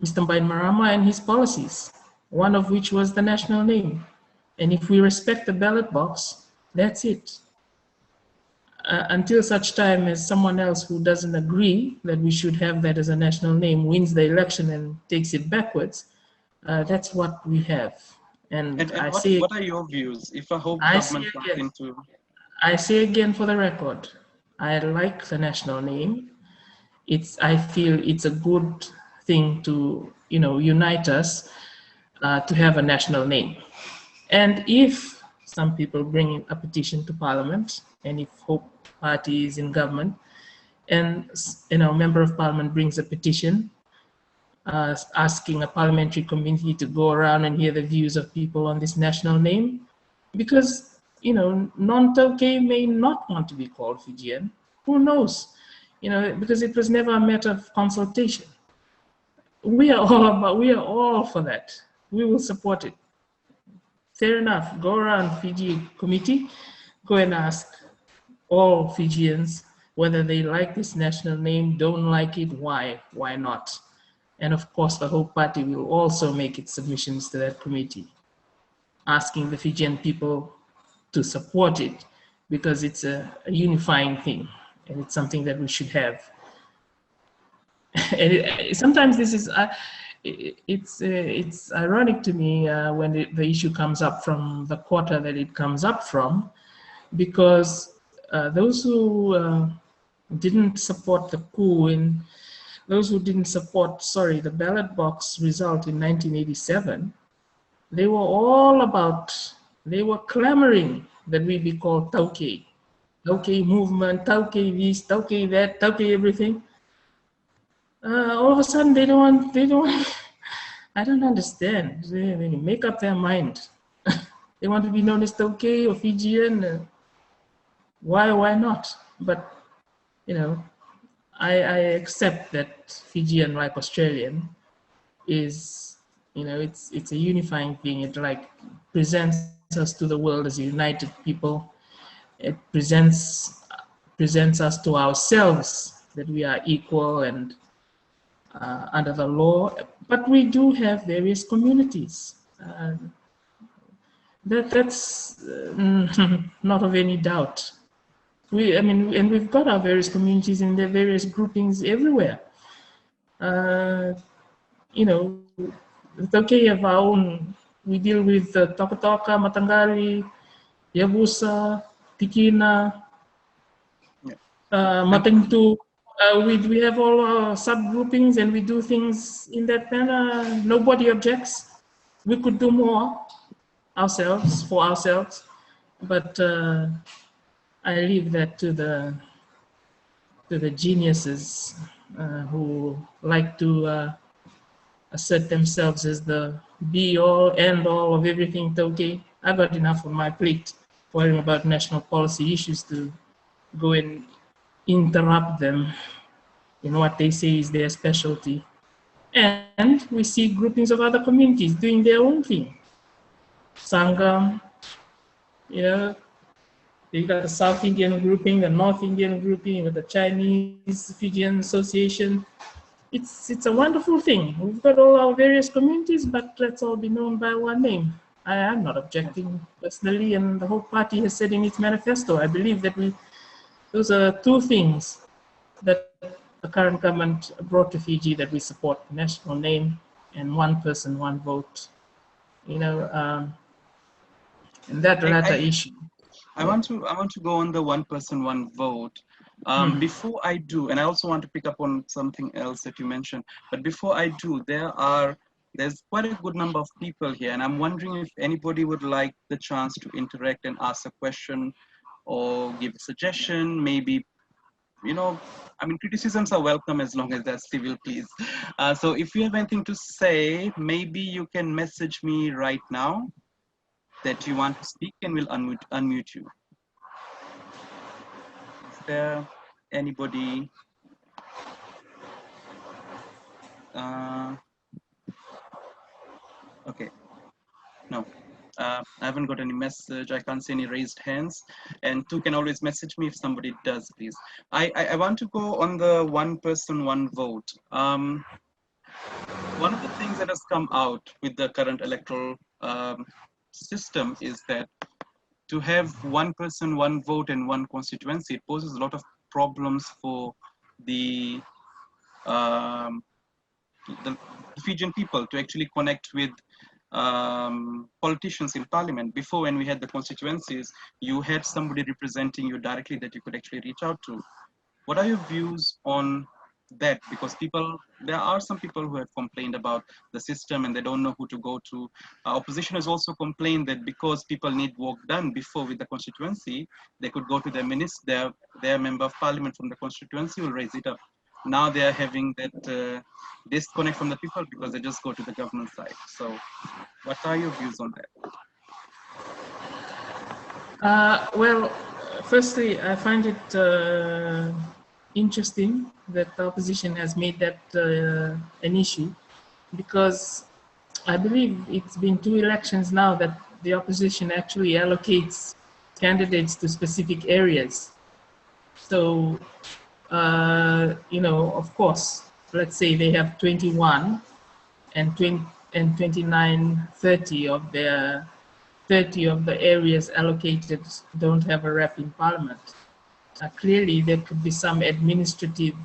Mr. Bainimarama and his policies, one of which was the national name. And if we respect the ballot box, that's it. Until such time as someone else who doesn't agree that we should have that as a national name wins the election and takes it backwards, that's what we have. And what are your views? If a whole government comes into... I say again for the record, I like the national name. I feel it's a good thing to, you know, unite us to have a national name. And if some people bring in a petition to Parliament, and if Hope Party is in government, and, you know, a member of Parliament brings a petition asking a parliamentary committee to go around and hear the views of people on this national name, because, you know, non-Tokay may not want to be called Fijian. Who knows? You know, because it was never a matter of consultation. We are all for that. We will support it. Fair enough. Go around Fiji committee, go and ask all Fijians whether they like this national name, don't like it, why not? And of course, the Hope Party will also make its submissions to that committee, asking the Fijian people to support it, because it's a unifying thing, and it's something that we should have. And sometimes this is, it's ironic to me when the issue comes up from the quarter that it comes up from, because those who didn't support the coup, and those who didn't support, the ballot box result in 1987, they were clamoring that we be called Tokay. Tokay movement, Tokay this, Tokay that, Tokay everything. All of a sudden they don't I don't understand. They make up their mind. They want to be known as Tokay or Fijian. Why not? But, you know, I accept that Fijian, like Australian, is, you know, it's a unifying thing. It like presents us to the world as a united people. It presents us to ourselves that we are equal and under the law. But we do have various communities. That's not of any doubt. And we've got our various communities and their various groupings everywhere. You know, the Tokay have our own. We deal with Toka, Matangari, Yabusa, Tikina, Matengtu. We have all our subgroupings, and we do things in that manner. Nobody objects. We could do more for ourselves, but I leave that to the geniuses who like to assert themselves as the be-all, end-all of everything Tokay. I've got enough on my plate worrying about national policy issues to go and interrupt them in what they say is their specialty. And we see groupings of other communities doing their own thing. Sangam, you know, you got the South Indian grouping, the North Indian grouping, with the Chinese Fijian Association. It's a wonderful thing. We've got all our various communities, but let's all be known by one name. I am not objecting personally, and the whole party has said in its manifesto. I believe that those are two things that the current government brought to Fiji that we support: national name and one person, one vote. You know, and that latter issue. I want to go on the one person, one vote. Before I do, and I also want to pick up on something else that you mentioned, but before I do, there's quite a good number of people here, and I'm wondering if anybody would like the chance to interact and ask a question or give a suggestion, maybe, you know, I mean, criticisms are welcome as long as they're civil, please. So if you have anything to say, maybe you can message me right now that you want to speak, and we'll unmute you. Is there anybody? Okay, no. I haven't got any message. I can't see any raised hands. And two can always message me if somebody does, please. I want to go on the one person, one vote. One of the things that has come out with the current electoral system is that to have one person, one vote in one constituency, it poses a lot of problems for the Fijian people to actually connect with politicians in parliament. Before, when we had the constituencies, you had somebody representing you directly that you could actually reach out to. What are your views on that? Because there are some people who have complained about the system and they don't know who to go to. Opposition has also complained that because people need work done before with the constituency, they could go to their minister, their member of parliament from the constituency will raise it up. Now they are having that disconnect from the people because they just go to the government side. So what are your views on that? Well, firstly, I find it interesting that the opposition has made that an issue, because I believe it's been 2 elections now that the opposition actually allocates candidates to specific areas. So, you know, of course, let's say they have 21 and 29, 30 of their 30 of the areas allocated don't have a rep in parliament. Clearly, there could be some administrative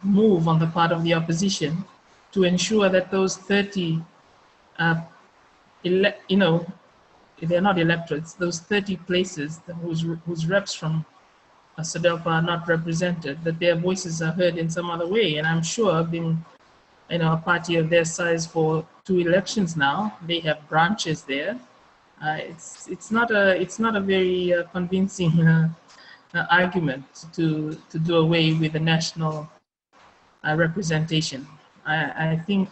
move on the part of the opposition to ensure that those 30, you know, they're not electorates, those 30 places whose reps from SADELPA are not represented, that their voices are heard in some other way. And I'm sure, being, you know, a party of their size for 2 elections now, they have branches there. It's not a very convincing argument to do away with the national representation. I think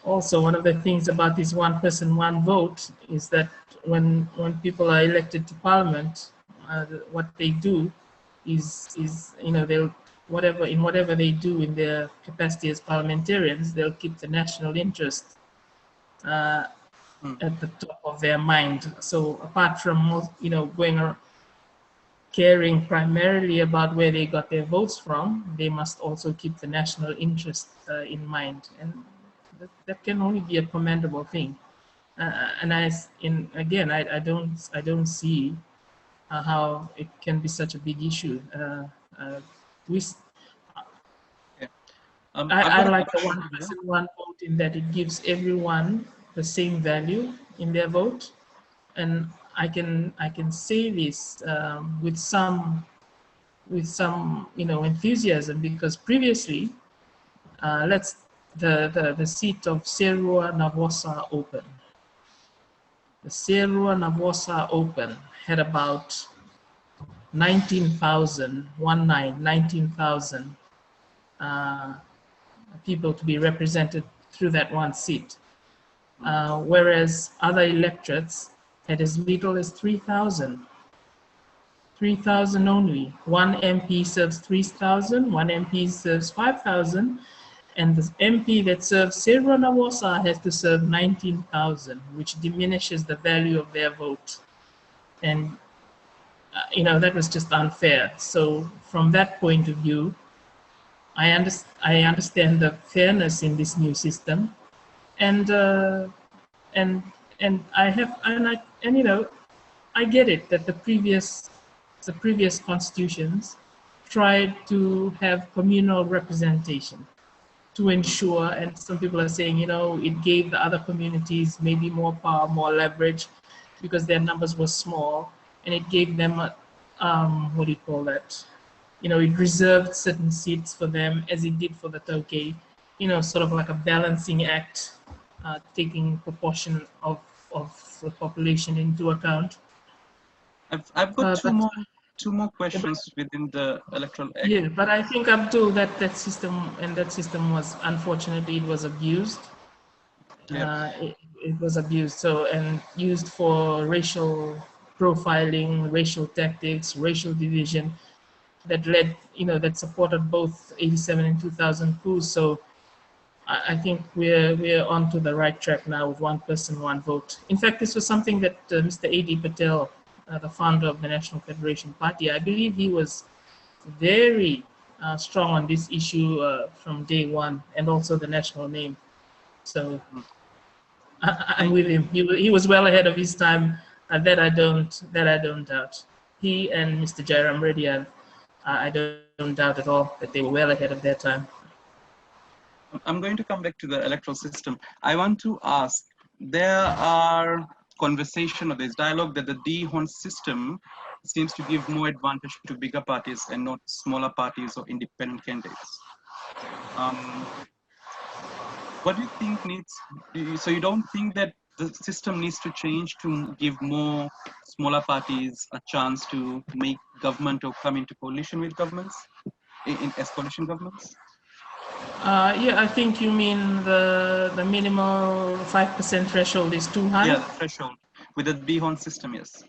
also one of the things about this one person, one vote is that when people are elected to parliament, what they do is you know, they'll whatever they do in their capacity as parliamentarians, they'll keep the national interest at the top of their mind. So apart from, you know, going around caring primarily about where they got their votes from, they must also keep the national interest in mind, and that can only be a commendable thing. And I don't see how it can be such a big issue. I like the one person, one vote, in that it gives everyone the same value in their vote, and I can say this with some you know, enthusiasm, because previously, the seat of Serua Navosa Open. The Serua Navosa Open had about 19,000 people to be represented through that one seat, whereas other electorates had as little as 3,000. 3,000 only. One MP serves 3,000, one MP serves 5,000, and the MP that serves Serua Navosa has to serve 19,000, which diminishes the value of their vote. And, you know, that was just unfair. So from that point of view, I understand the fairness in this new system. And and I get it that the previous constitutions tried to have communal representation to ensure, and some people are saying, it gave the other communities maybe more power, more leverage, because their numbers were small, and it gave them what do you call that? It reserved certain seats for them, as it did for the Tokay, sort of like a balancing act, taking proportion of the population into account. I've got two more questions within the Electoral Act. Yeah, but I think Abdul, that system was, unfortunately, it was abused. Yeah. It was abused, and used for racial profiling, racial tactics, racial division, that led, that supported both 87 and 2000 coups. So I think we're on to the right track now with one person, one vote. In fact, this was something that Mr. A.D. Patel, the founder of the National Federation Party, I believe he was very strong on this issue from day one, and also the national name. So I'm with him. He was well ahead of his time. That I don't doubt. He and Mr. Jairam Reddy, I don't doubt at all that they were well ahead of their time. I'm going to come back to the electoral system. I want to ask, there are conversation or there's dialogue that the D-Hon system seems to give more advantage to bigger parties and not smaller parties or independent candidates. What do you think needs, so you don't think that the system needs to change to give more smaller parties a chance to make government or come into coalition with governments, as coalition governments? Yeah, I think you mean the minimal 5% threshold is too high? Yeah, the threshold with the D-Hon system, yes.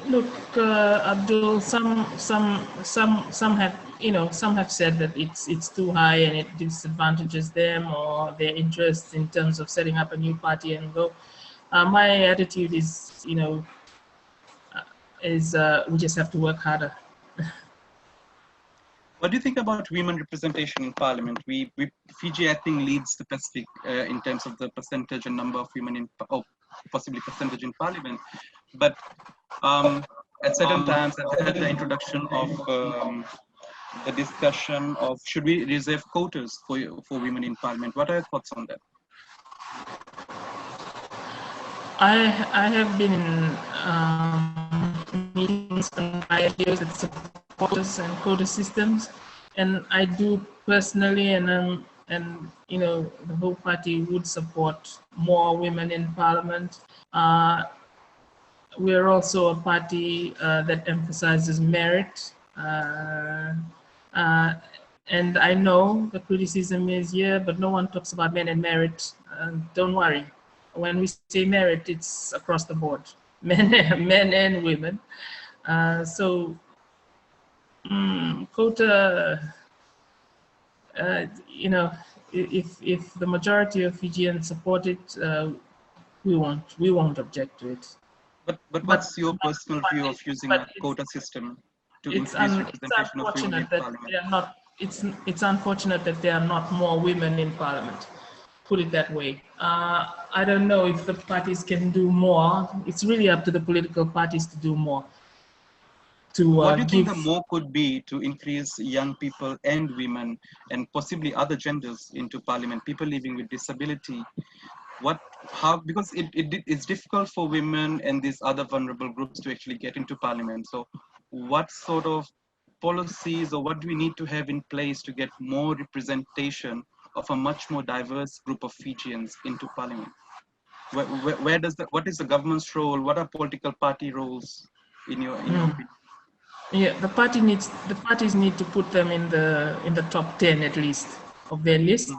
Look, Abdul, some have some have said that it's too high and it disadvantages them or their interests in terms of setting up a new party and go. My attitude is, we just have to work harder. What do you think about women representation in parliament? Fiji, I think, leads the Pacific in terms of the percentage and number of women or possibly percentage in parliament. But at certain times, I've had the introduction of the discussion of should we reserve quotas for women in parliament? What are your thoughts on that? I have been in meetings and ideas that support quotas and quota systems, and I do personally, and the whole party would support more women in parliament. We're also a party that emphasizes merit, and I know the criticism is here, but no one talks about men and merit. Don't worry. When we say merit, it's across the board, men and women. Quota, if the majority of Fijians support it, we won't object to it. But what's your personal view of using a quota system to increase representation of women in parliament? It's unfortunate that there are not more women in parliament. Put it that way. I don't know if the parties can do more. It's really up to the political parties to do more. What do you think the more could be to increase young people and women and possibly other genders into parliament, people living with disability? Because it's difficult for women and these other vulnerable groups to actually get into parliament. So what sort of policies or what do we need to have in place to get more representation of a much more diverse group of Fijians into parliament? What is the government's role? What are political party roles in your opinion? Yeah, the parties need to put them in the top 10 at least of their list.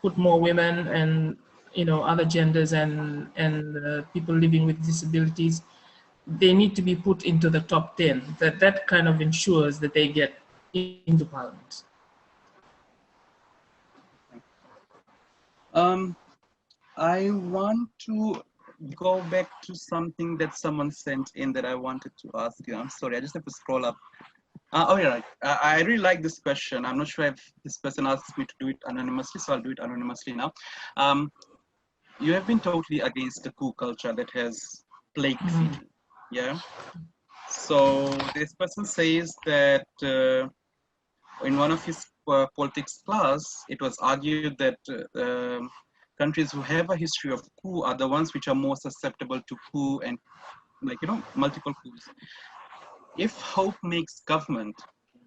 Put more women and other genders and people living with disabilities. They need to be put into the top 10. That kind of ensures that they get into parliament. I want to go back to something that someone sent in that I wanted to ask you. I'm sorry, I just have to scroll up. Oh, yeah, right. I really like this question. I'm not sure if this person asked me to do it anonymously, so I'll do it anonymously now. You have been totally against the coup culture that has plagued Fiji. Yeah. So this person says that in one of his politics class, it was argued that countries who have a history of coup are the ones which are more susceptible to coup and, like, multiple coups. If Hope makes government,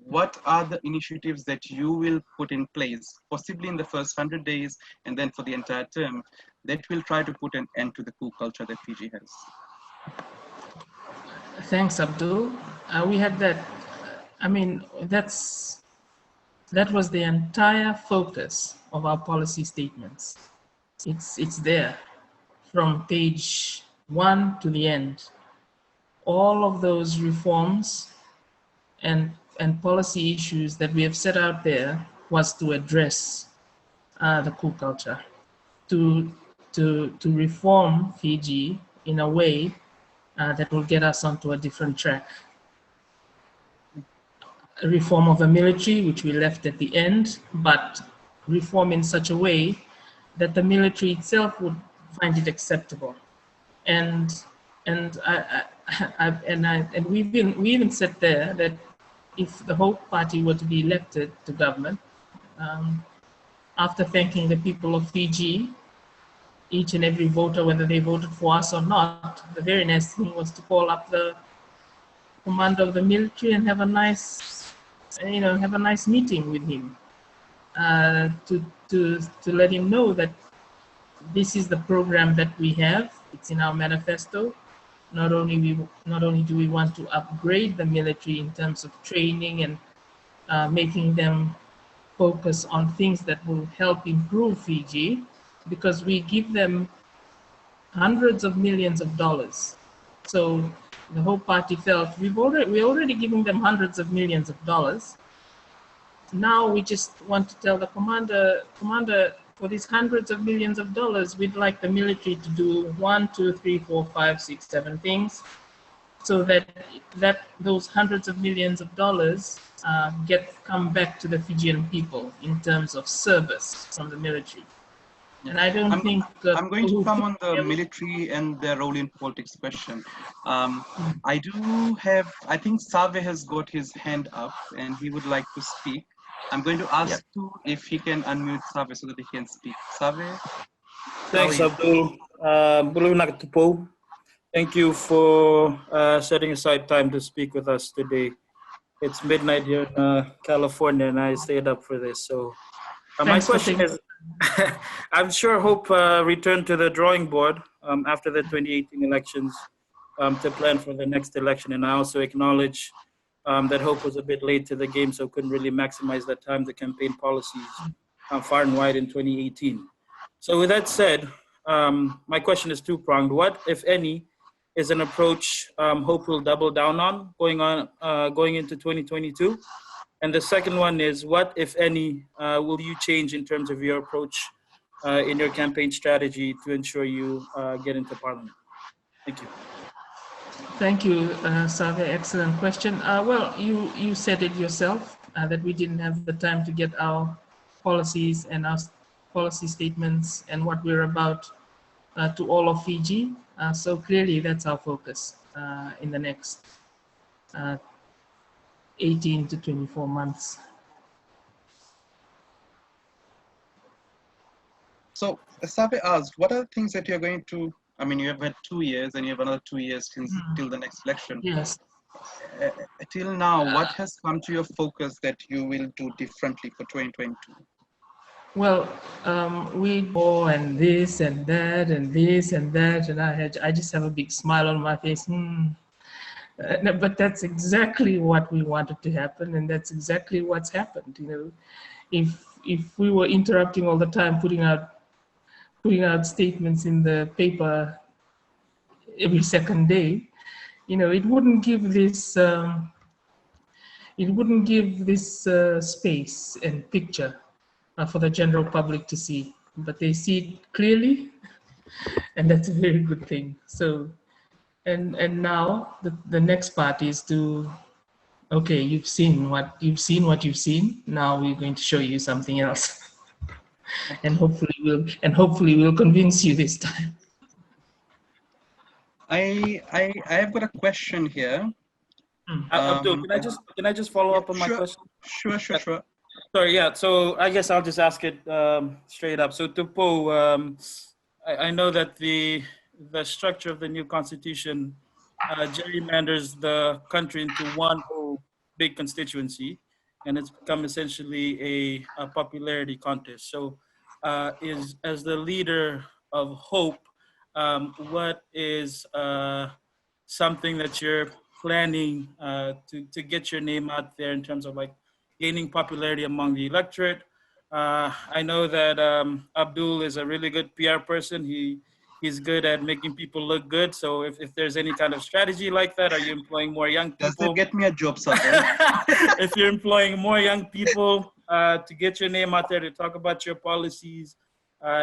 what are the initiatives that you will put in place, possibly in the first 100 days and then for the entire term, that will try to put an end to the coup culture that Fiji has? Thanks, Abdul. We had that. I mean, that was the entire focus of our policy statements. It's there from page 1 to the end. All of those reforms and policy issues that we have set out there was to address the coup culture, to reform Fiji in a way that will get us onto a different track. A reform of the military, which we left at the end, but reform in such a way that the military itself would find it acceptable. And we even said there that if the Hope Party were to be elected to government, after thanking the people of Fiji, each and every voter, whether they voted for us or not, the very next thing was to call up the commander of the military and have a nice meeting with him, to let him know that this is the program that we have. It's in our manifesto. Not only do we want to upgrade the military in terms of training and making them focus on things that will help improve Fiji, because we give them hundreds of millions of dollars. So the Hope Party felt we're already giving them hundreds of millions of dollars. Now we just want to tell the commander, for these hundreds of millions of dollars, we'd like the military to do 1, 2, 3, 4, 5, 6, 7 things, so that those hundreds of millions of dollars come back to the Fijian people in terms of service from the military. And I don't think I'm going to come on the military and their role in politics question. I think Save has got his hand up and he would like to speak. I'm going to ask you if he can unmute Save so that he can speak. Save? Thanks, Abdul. Tupou. Thank you for setting aside time to speak with us today. It's midnight here in California and I stayed up for this. So my question is, I'm sure Hope returned to the drawing board after the 2018 elections to plan for the next election. And I also acknowledge that Hope was a bit late to the game, so couldn't really maximize that time to campaign policies far and wide in 2018. So with that said, my question is two-pronged. What, if any, is an approach Hope will double down on going into 2022? And the second one is, what, if any, will you change in terms of your approach in your campaign strategy to ensure you get into parliament? Thank you. Thank you, Save. Excellent question. Well, you said it yourself, that we didn't have the time to get our policies and our policy statements and what we're about to all of Fiji. So clearly that's our focus in the next 18 to 24 months. So Save asked, what are the things that you're going to, I mean, you have had 2 years and you have another 2 years till the next election. Yes. Till now, what has come to your focus that you will do differently for 2022? Well, we go and this and that and this and that, and I just have a big smile on my face. But that's exactly what we wanted to happen, and that's exactly what's happened. You know, if we were interrupting all the time, putting out statements in the paper every second day, you know, it wouldn't give this space and picture for the general public to see, but they see it clearly, and that's a very good thing. So, and now the next part is to Okay, you've seen what you've seen. Now we're going to show you something else, and hopefully we'll convince you this time. I've got a question here. Abdul, can I just follow up on my Sure, question? sure. Sorry, yeah. So I guess I'll just ask it straight up. So Tupou, I know that the structure of the new constitution gerrymanders the country into one whole big constituency, and it's become essentially a popularity contest. So, as the leader of Hope, what is something that you're planning to get your name out there in terms of like gaining popularity among the electorate? I know that Abdul is a really good PR person. He's good at making people look good. So if there's any kind of strategy like that, are you employing more young people? Does that get me a job, sir? If you're employing more young people to get your name out there, to talk about your policies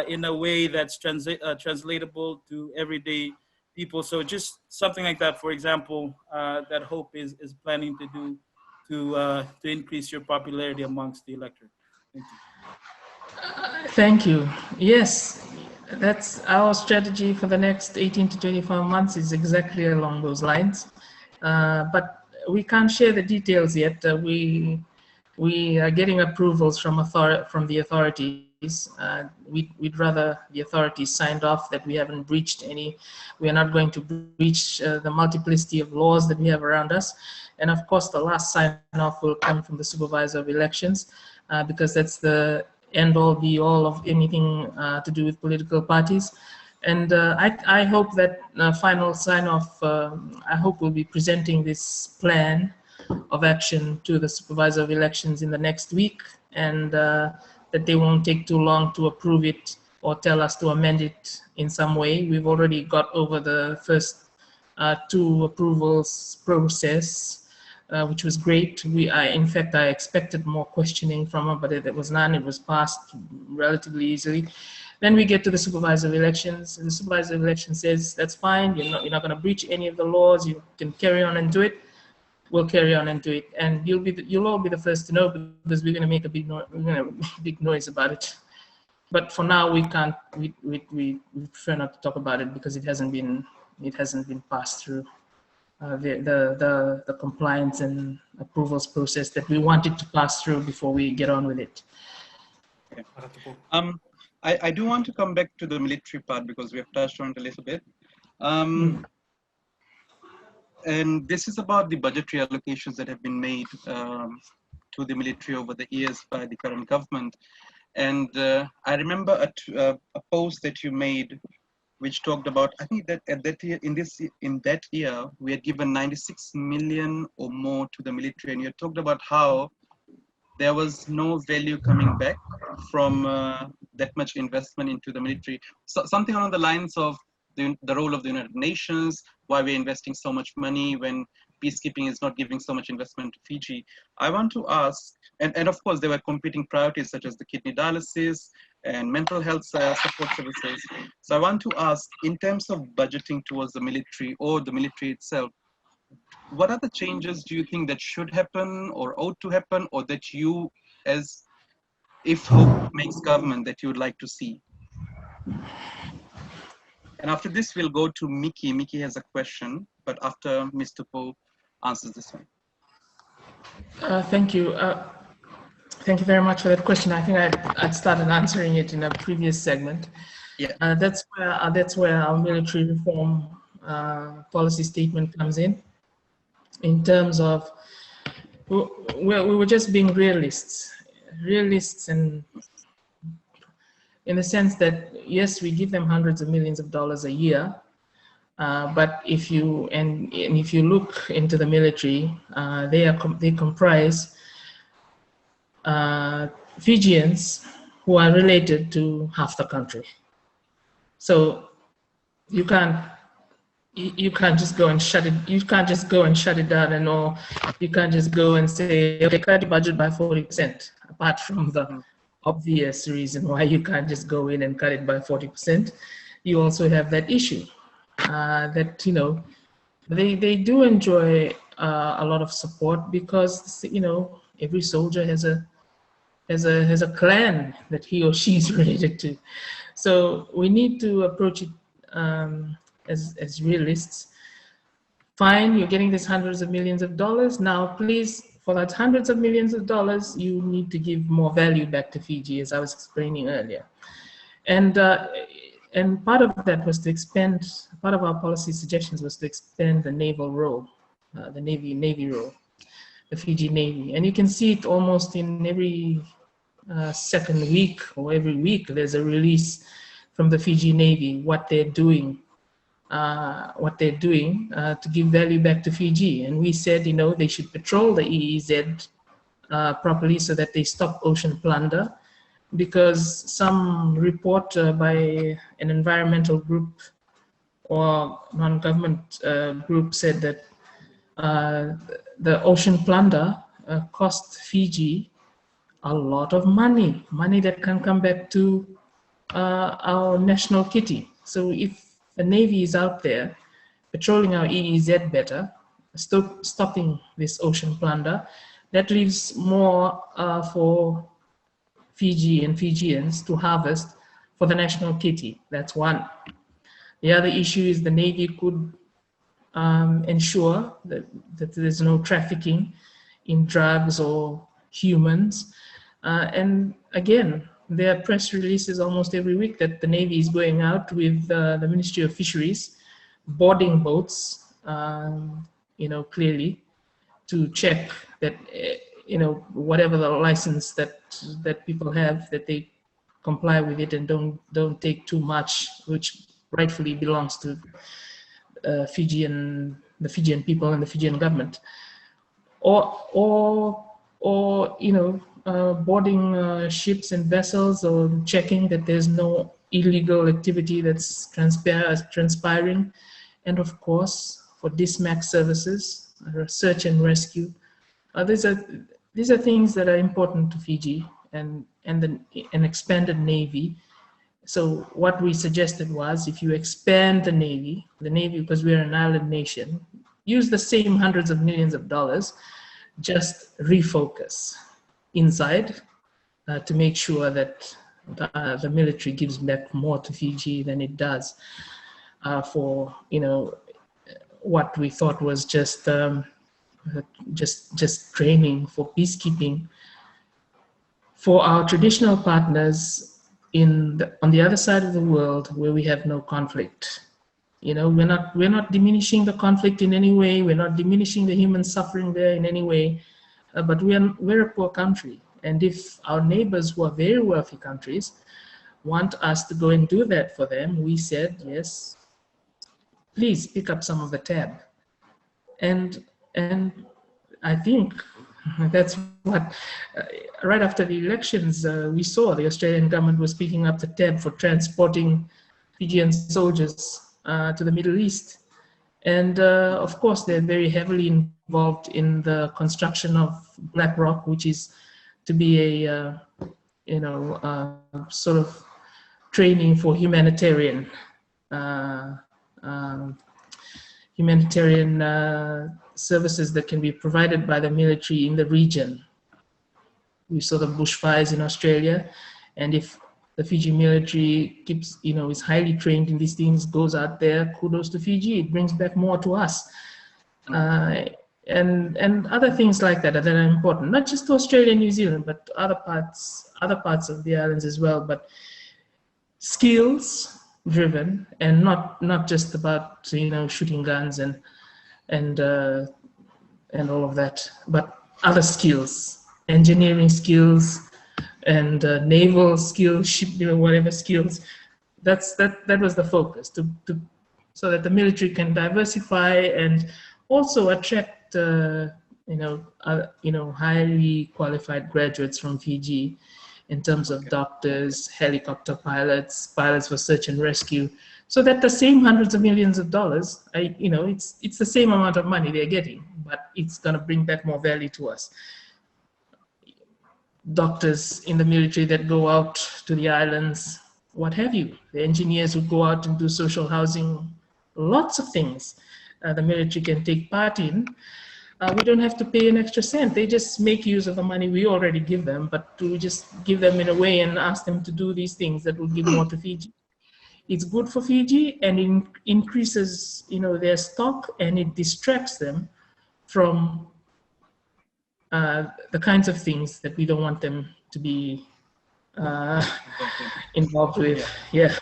in a way that's translatable to everyday people. So just something like that, for example, that Hope is planning to do to increase your popularity amongst the electorate. Thank you. Thank you. Yes, that's our strategy for the next 18 to 24 months is exactly along those lines. But we can't share the details yet. We are getting approvals from the authorities. We'd rather the authorities signed off that we haven't breached any. We are not going to breach the multiplicity of laws that we have around us. And of course, the last sign off will come from the supervisor of elections because that's the end all be all of anything to do with political parties. And I hope that final sign off, I hope we'll be presenting this plan of action to the supervisor of elections in the next week, and that they won't take too long to approve it or tell us to amend it in some way. We've already got over the first 2 approvals process, which was great. In fact, I expected more questioning from her, but there was none. It was passed relatively easily. Then we get to the supervisor of elections, and the supervisor of elections says, that's fine, you're not going to breach any of the laws, you can carry on and do it. We'll carry on and do it. And you'll all be the first to know, because we're going to make a big noise about it. But for now, we can't, we prefer not to talk about it because it hasn't been passed through the compliance and approvals process that we wanted to pass through before we get on with it. Okay. I do want to come back to the military part because we have touched on it a little bit. And this is about the budgetary allocations that have been made to the military over the years by the current government. And I remember a post that you made which talked about, I think that at that year, in that year, we had given 96 million or more to the military, and you talked about how there was no value coming back from that much investment into the military. So something along the lines of the role of the United Nations, why we're investing so much money when peacekeeping is not giving so much investment to Fiji. I want to ask, and of course there were competing priorities such as the kidney dialysis and mental health support services. So I want to ask, in terms of budgeting towards the military or the military itself, what are the changes do you think that should happen or ought to happen, or that you, as if Hope makes government, that you would like to see? And after this, we'll go to Mickey. Mickey has a question, but after Mr. Pope answers this one. Thank you. Thank you very much for that question. I think I'd started answering it in a previous segment. Yeah. That's where our military reform policy statement comes in terms of we were just being realists, and in the sense that yes, we give them hundreds of millions of dollars a year, but if you look into the military, they comprise Fijians who are related to half the country. So you can't just go and shut it. You can't just go and shut it down, and or you can't just go and say, okay, cut the budget by 40%. Apart from the obvious reason why you can't just go in and cut it by 40%, you also have that issue that they do enjoy a lot of support because, you know, every soldier has a clan that he or she is related to. So we need to approach it as realists. Fine, you're getting this hundreds of millions of dollars. Now, please, for that hundreds of millions of dollars, you need to give more value back to Fiji, as I was explaining earlier. And part of that was to expand, part of our policy suggestions was to expand the naval role, the Navy role, the Fiji Navy. And you can see it almost in every second week or every week, there's a release from the Fiji Navy, what they're doing to give value back to Fiji. And we said, you know, they should patrol the EEZ properly so that they stop ocean plunder, because some report by an environmental group or non-government group said that the ocean plunder cost Fiji a lot of money that can come back to our national kitty. So if the Navy is out there patrolling our EEZ better, stopping this ocean plunder, that leaves more for Fiji and Fijians to harvest for the national kitty. That's one. The other issue is the Navy could ensure that there's no trafficking in drugs or humans. And again, there are press releases almost every week that the Navy is going out with the Ministry of Fisheries, boarding boats, you know, clearly to check that, you know, whatever the license that people have, that they comply with it and don't take too much, which rightfully belongs to the Fijian people and the Fijian government, or you know, boarding ships and vessels, or checking that there's no illegal activity that's transpiring, and of course for DISMAC services, search and rescue. These are things that are important to Fiji and an expanded Navy. So what we suggested was, if you expand the Navy, because we're an island nation, use the same hundreds of millions of dollars, just refocus inside to make sure that the military gives back more to Fiji than it does for, you know, what we thought was just training for peacekeeping for our traditional partners on the other side of the world where we have no conflict. You know, we're not diminishing the conflict in any way. We're not diminishing the human suffering there in any way. But we're a poor country. And if our neighbors who are very wealthy countries want us to go and do that for them, we said, yes, please pick up some of the tab. And I think that's what, right after the elections, we saw the Australian government was picking up the tab for transporting Fijian soldiers to the Middle East. And of course, they're very heavily involved in the construction of Black Rock, which is to be a, you know, sort of training for humanitarian services that can be provided by the military in the region. We saw the bushfires in Australia, and if the Fiji military keeps, you know, is highly trained in these things, goes out there, kudos to Fiji, it brings back more to us. And other things like that are important, not just to Australia and New Zealand, but to other parts of the islands as well, but skills driven, and not just about, you know, shooting guns and all of that, but other skills, engineering skills, and naval skills, ship, you know, whatever skills. That was the focus, so that the military can diversify and also attract highly qualified graduates from Fiji in terms of doctors, helicopter pilots for search and rescue, so that the same hundreds of millions of dollars, it's the same amount of money they're getting, but it's going to bring back more value to us. Doctors in the military that go out to the islands, what have you, the engineers who go out and do social housing, lots of things the military can take part in we don't have to pay an extra cent. They just make use of the money we already give them, but to just give them in a way and ask them to do these things that will give more to Fiji. It's good for Fiji, and it increases, their stock, and it distracts them from the kinds of things that we don't want them to be involved with. Yeah.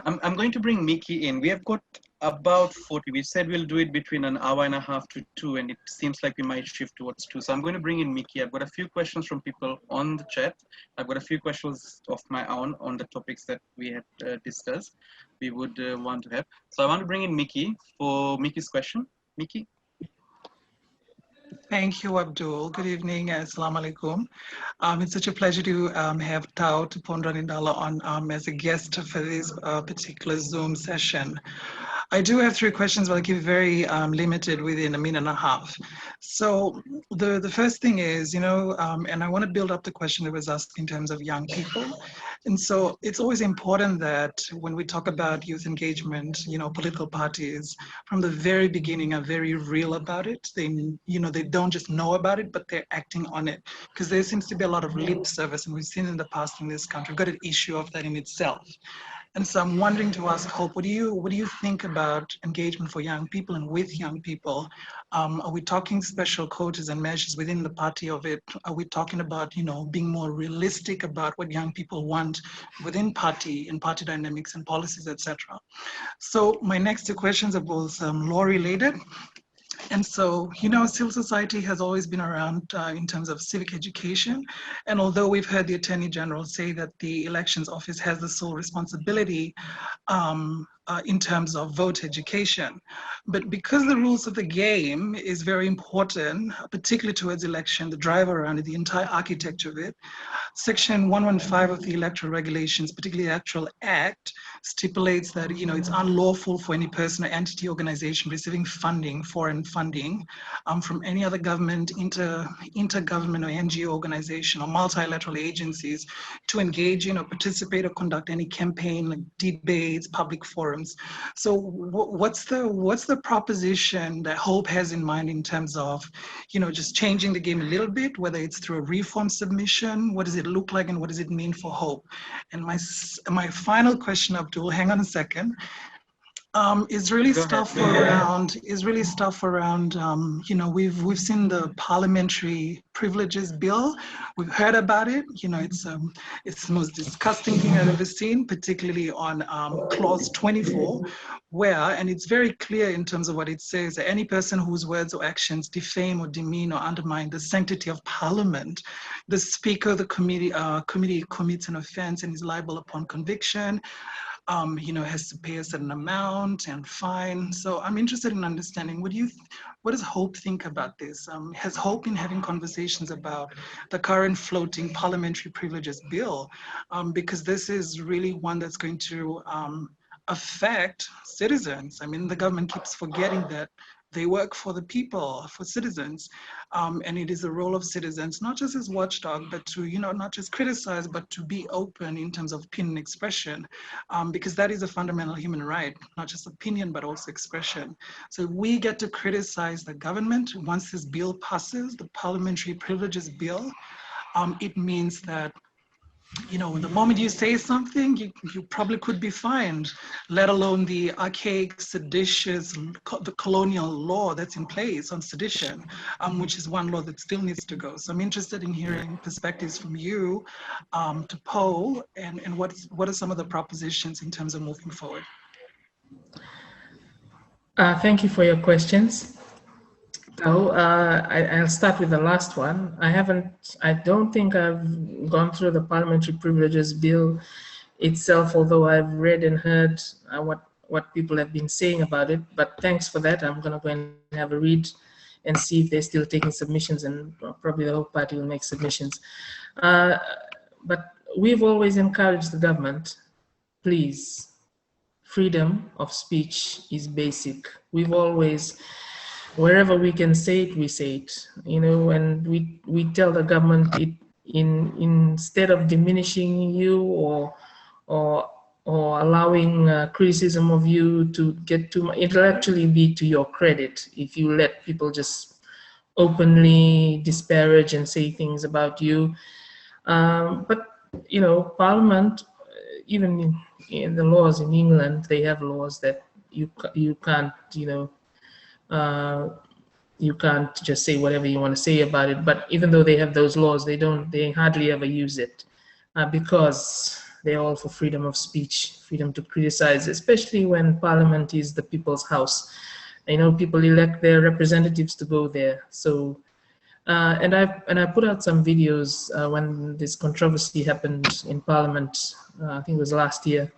I'm going to bring Mickey in. We have got about 40. We said we'll do it between an hour and a half to 2, and it seems like we might shift towards 2. So I'm going to bring in Mickey. I've got a few questions from people on the chat. I've got a few questions of my own on the topics that we had discussed. We would want to have. So I want to bring in Mickey for Mickey's question. Mickey? Thank you, Abdul. Good evening. Assalamu alaikum. It's such a pleasure to have Tupou Draunidalo on as a guest for this particular Zoom session. I do have 3 questions, but I'll keep it very limited within a minute and a half. So the first thing is, and I want to build up the question that was asked in terms of young people. And so it's always important that when we talk about youth engagement, political parties from the very beginning are very real about it. They don't just know about it, but they're acting on it. Because there seems to be a lot of lip service, and we've seen in the past in this country, we've got an issue of that in itself. And so I'm wondering to ask Hope, what do you think about engagement for young people and with young people? Are we talking special quotas and measures within the party of it? Are we talking about, being more realistic about what young people want within party and party dynamics and policies, etc.? So my next 2 questions are both law related. And so, civil society has always been around in terms of civic education. And although we've heard the Attorney General say that the Elections Office has the sole responsibility in terms of vote education, but because the rules of the game is very important, particularly towards election, the driver around it, the entire architecture of it, Section 115 of the Electoral Regulations, particularly the Electoral Act, stipulates that it's unlawful for any person or entity organization receiving funding, foreign funding, from any other government, intergovernment or NGO organization or multilateral agencies to engage in or participate or conduct any campaign, like debates, public forums. So what's the proposition that Hope has in mind in terms of, just changing the game a little bit, whether it's through a reform submission? What does it look like, and what does it mean for Hope? And my final question, Abdul, hang on a second, is really stuff around, we've seen the parliamentary privileges bill. We've heard about it. It's the most disgusting thing I've ever seen, particularly on clause 24, and it's very clear in terms of what it says, that any person whose words or actions defame or demean or undermine the sanctity of Parliament, the Speaker of the committee commits an offense and is liable upon conviction. Has to pay a certain amount and fine. So I'm interested in understanding, what does Hope think about this? Has Hope been having conversations about the current floating parliamentary privileges bill? Because this is really one that's going to affect citizens. I mean, the government keeps forgetting that they work for the people, for citizens, and it is the role of citizens, not just as watchdog, but to, not just criticize, but to be open in terms of opinion expression, because that is a fundamental human right, not just opinion, but also expression. So we get to criticize the government. Once this bill passes, the parliamentary privileges bill, it means that the moment you say something, you probably could be fined, let alone the archaic, seditious, the colonial law that's in place on sedition, which is one law that still needs to go. So I'm interested in hearing perspectives from you, Tupou, and what are some of the propositions in terms of moving forward? Thank you for your questions. So I'll start with the last one. I don't think I've gone through the parliamentary privileges bill itself, although I've read and heard what people have been saying about it. But thanks for that. I'm gonna go and have a read and see if they're still taking submissions, and probably the whole party will make submissions. But we've always encouraged the government, please, freedom of speech is basic. We've always, wherever we can say it, we say it, and we tell the government it instead of diminishing you or allowing criticism of you to get too much. It'll actually be to your credit if you let people just openly disparage and say things about you. But you know, Parliament, even in the laws in England, they have laws that you can't, you know, you can't just say whatever you want to say about it. But even though they have those laws, they hardly ever use it because they're all for freedom of speech, freedom to criticize, especially when Parliament is the people's house. You know, people elect their representatives to go there. So, and I put out some videos when this controversy happened in Parliament. I think it was last year,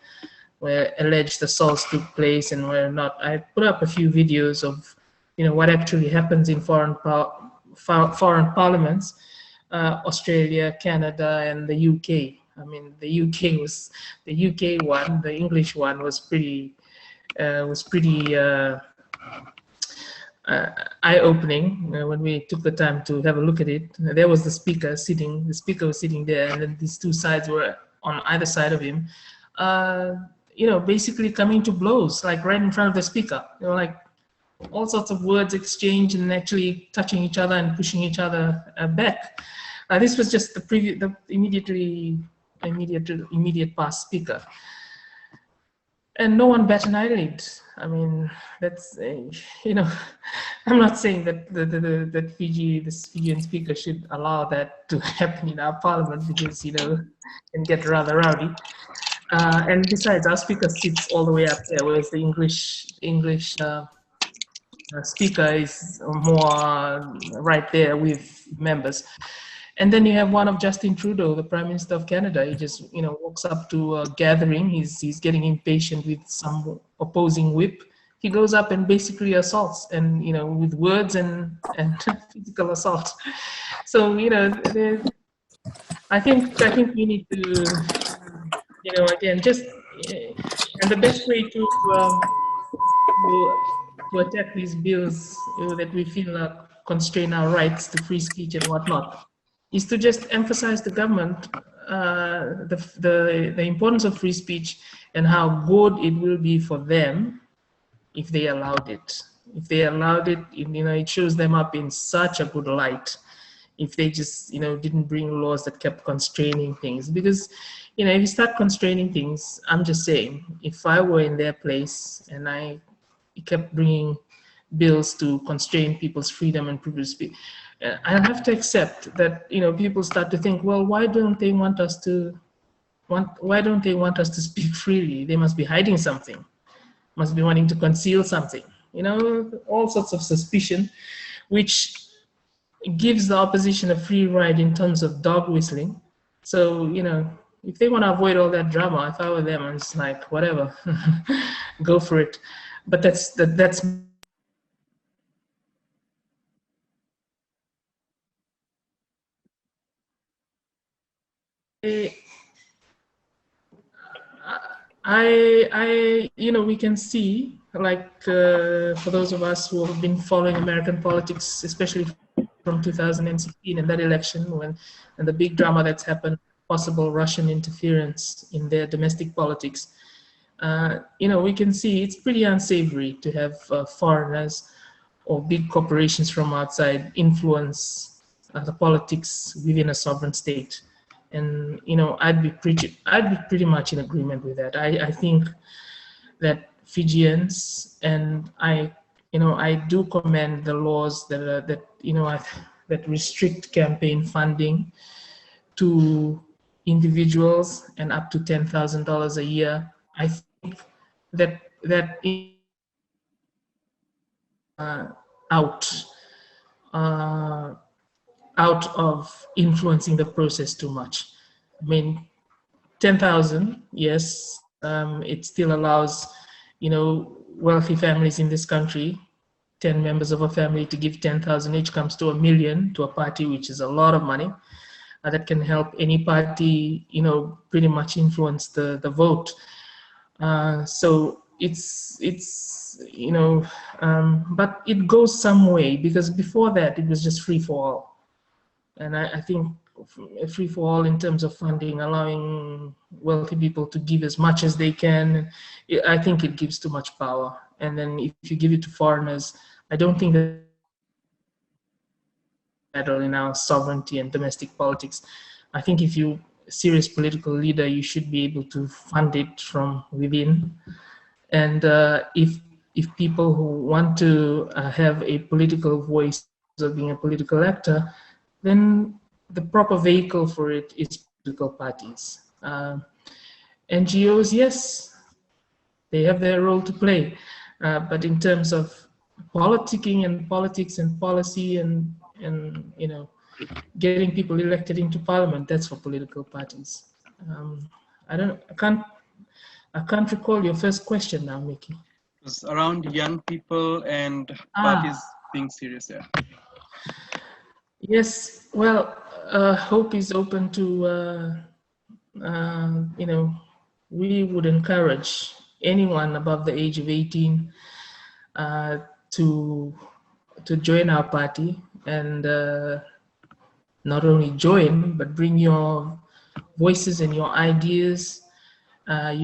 where alleged assaults took place and where not. I put up a few videos of, you know, what actually happens in foreign parliaments, Australia, Canada, and the UK. I mean, the UK one, the English one was pretty eye-opening when we took the time to have a look at it. There was the speaker was sitting there, and then these two sides were on either side of him, you know, basically coming to blows, like right in front of the speaker. You know, like all sorts of words exchanged and actually touching each other and pushing each other back. This was just the immediate past speaker. And no one bat an eyelid. I mean, that's, you know, I'm not saying that this Fijian speaker should allow that to happen in our parliament, because, you know, it can get rather rowdy. And besides, our speaker sits all the way up there, whereas the English speaker is more right there with members. And then you have one of Justin Trudeau, the Prime Minister of Canada. He just, you know, walks up to a gathering. He's getting impatient with some opposing whip. He goes up and basically assaults, and, you know, with words and physical assault. So, you know, I think we need to, you know, again, just, and the best way to attack these bills that we feel constrain our rights to free speech and whatnot is to just emphasize the government the importance of free speech and how good it will be for them if they allowed it. If they allowed it, you know, it shows them up in such a good light. If they just, you know, didn't bring laws that kept constraining things, because, you know, if you start constraining things, I'm just saying, if I were in their place and I kept bringing bills to constrain people's freedom and privilege speech, I have to accept that, you know, people start to think, well, why don't they want us to speak freely? They must be hiding something, must be wanting to conceal something, you know, all sorts of suspicion, which gives the opposition a free ride in terms of dog whistling. So, you know, if they want to avoid all that drama, if I were them, I'm just like, whatever, go for it. But that's you know, we can see, like, for those of us who have been following American politics, especially from 2016 and that election, and the big drama that's happened, possible Russian interference in their domestic politics, you know, we can see it's pretty unsavory to have foreigners or big corporations from outside influence the politics within a sovereign state. And, you know, I'd be pretty much in agreement with that. I think that Fijians, and I do commend the laws that restrict campaign funding to individuals and up to $10,000 a year. I think that out of influencing the process too much. I mean, 10,000, yes, it still allows, you know, wealthy families in this country, 10 members of a family, to give 10,000 each, comes to $1 million to a party, which is a lot of money. That can help any party, you know, pretty much influence the vote. So it's you know, but it goes some way, because before that it was just free for all. And I think free for all in terms of funding, allowing wealthy people to give as much as they can, I think it gives too much power. And then if you give it to foreigners, I don't think that meddle in our sovereignty and domestic politics. I think if you're a serious political leader, you should be able to fund it from within. And if people who want to have a political voice of being a political actor, then the proper vehicle for it is political parties. NGOs, yes, they have their role to play, but in terms of politicking and politics and policy and you know, getting people elected into parliament, that's for political parties. I can't recall your first question now, Mickey. It was around young people and parties being serious. Yeah. Yes. Well, Hope is open to. You know, we would encourage anyone above the age of 18 to join our party and not only join, but bring your voices and your ideas,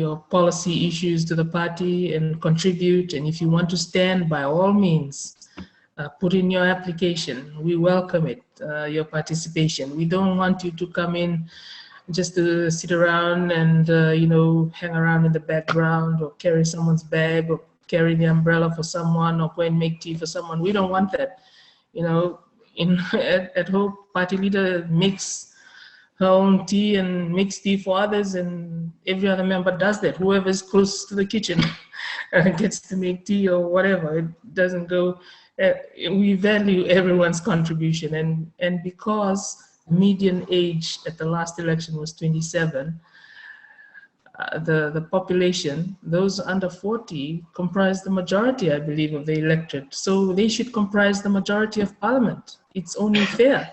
your policy issues to the party and contribute. And if you want to stand, by all means, put in your application. We welcome it, your participation. We don't want you to come in just to sit around and you know, hang around in the background or carry someone's bag or carry the umbrella for someone or go and make tea for someone. We don't want that. You know, at Hope, party leader makes her own tea and makes tea for others, and every other member does that. Whoever is close to the kitchen gets to make tea or whatever. It doesn't go. We value everyone's contribution, and because median age at the last election was 27, the population, those under 40, comprise the majority, I believe, of the electorate. So they should comprise the majority of parliament. It's only fair,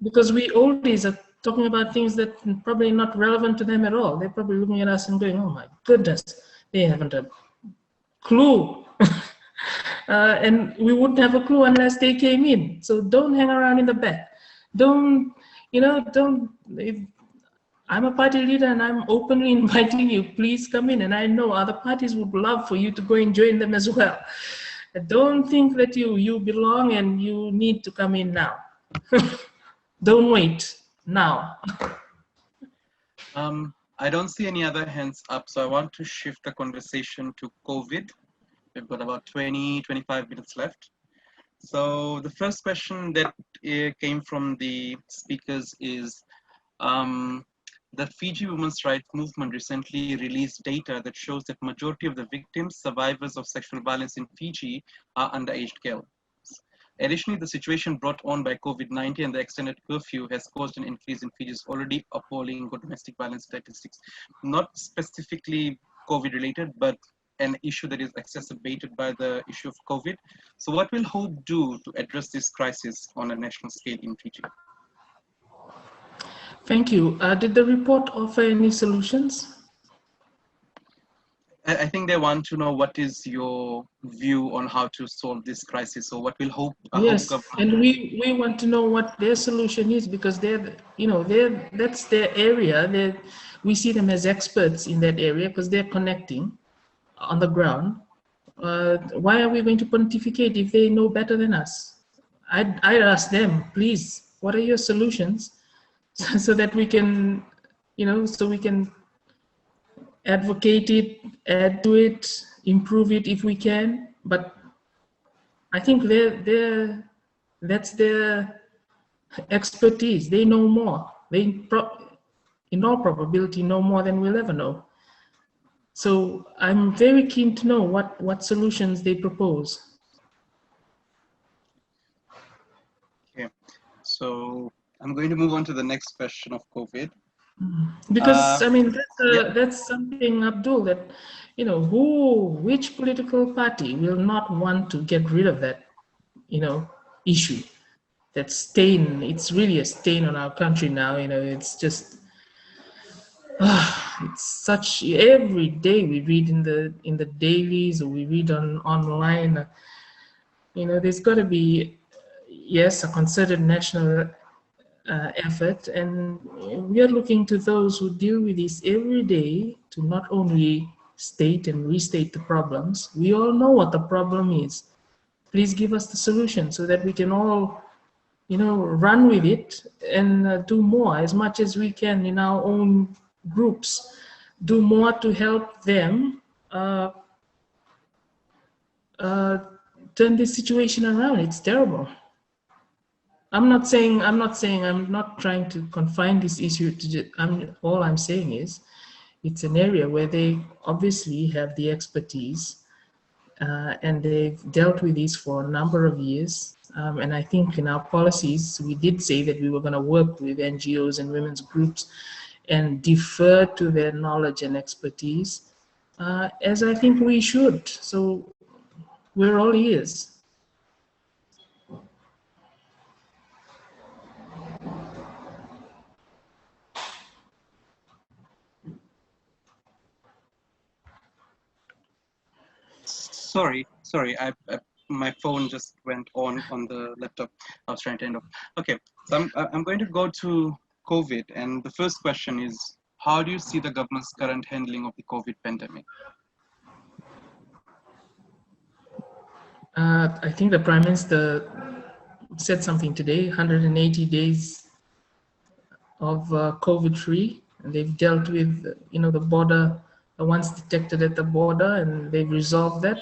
because we oldies are talking about things that are probably not relevant to them at all. They're probably looking at us and going, oh my goodness, they haven't a clue. And we wouldn't have a clue unless they came in. So don't hang around in the back. Don't, you know, if I'm a party leader and I'm openly inviting you, please come in. And I know other parties would love for you to go and join them as well. Don't think that you belong and you need to come in now. Don't wait, now. I don't see any other hands up, so I want to shift the conversation to COVID. We've got about 20-25 minutes left. So the first question that came from the speakers is, the Fiji Women's Rights Movement recently released data that shows that majority of the victims, survivors of sexual violence in Fiji are underaged girls. Additionally, the situation brought on by COVID-19 and the extended curfew has caused an increase in Fiji's already appalling domestic violence statistics. Not specifically COVID-related, but an issue that is exacerbated by the issue of COVID. So what will Hope do to address this crisis on a national scale in Fiji? Thank you. Did the report offer any solutions? I think they want to know what is your view on how to solve this crisis. So what will Hope? Yes, Hope and we want to know what their solution is, because that's their area. We see them as experts in that area because they're connecting on the ground. Why are we going to pontificate if they know better than us? I'd ask them, please, what are your solutions, so that we can, so we can advocate it, add to it, improve it if we can. But I think that's their expertise. They know more. They, in all probability, know more than we'll ever know. So I'm very keen to know what solutions they propose. Okay, so I'm going to move on to the next question of COVID. Because I mean, that's something, Abdul, that, which political party will not want to get rid of that, issue, that stain. It's really a stain on our country now. It's just, it's such, every day we read in the dailies, or we read online, there's got to be, yes, a concerted national effort, and we are looking to those who deal with this every day to not only state and restate the problems. We all know what the problem is. Please give us the solution so that we can all run with it and do more as much as we can in our own groups, do more to help them turn this situation around. It's terrible. I'm not trying to confine this issue to just, all I'm saying is it's an area where they obviously have the expertise and they've dealt with this for a number of years. And I think in our policies, we did say that we were going to work with NGOs and women's groups and defer to their knowledge and expertise, as I think we should. So we're all ears. Sorry, my phone just went on the laptop. I was trying to end off. Okay, so I'm going to go to COVID, and the first question is, how do you see the government's current handling of the COVID pandemic? I think the Prime Minister said something today, 180 days of COVID-free, and they've dealt with, the border, the ones detected at the border, and they've resolved that.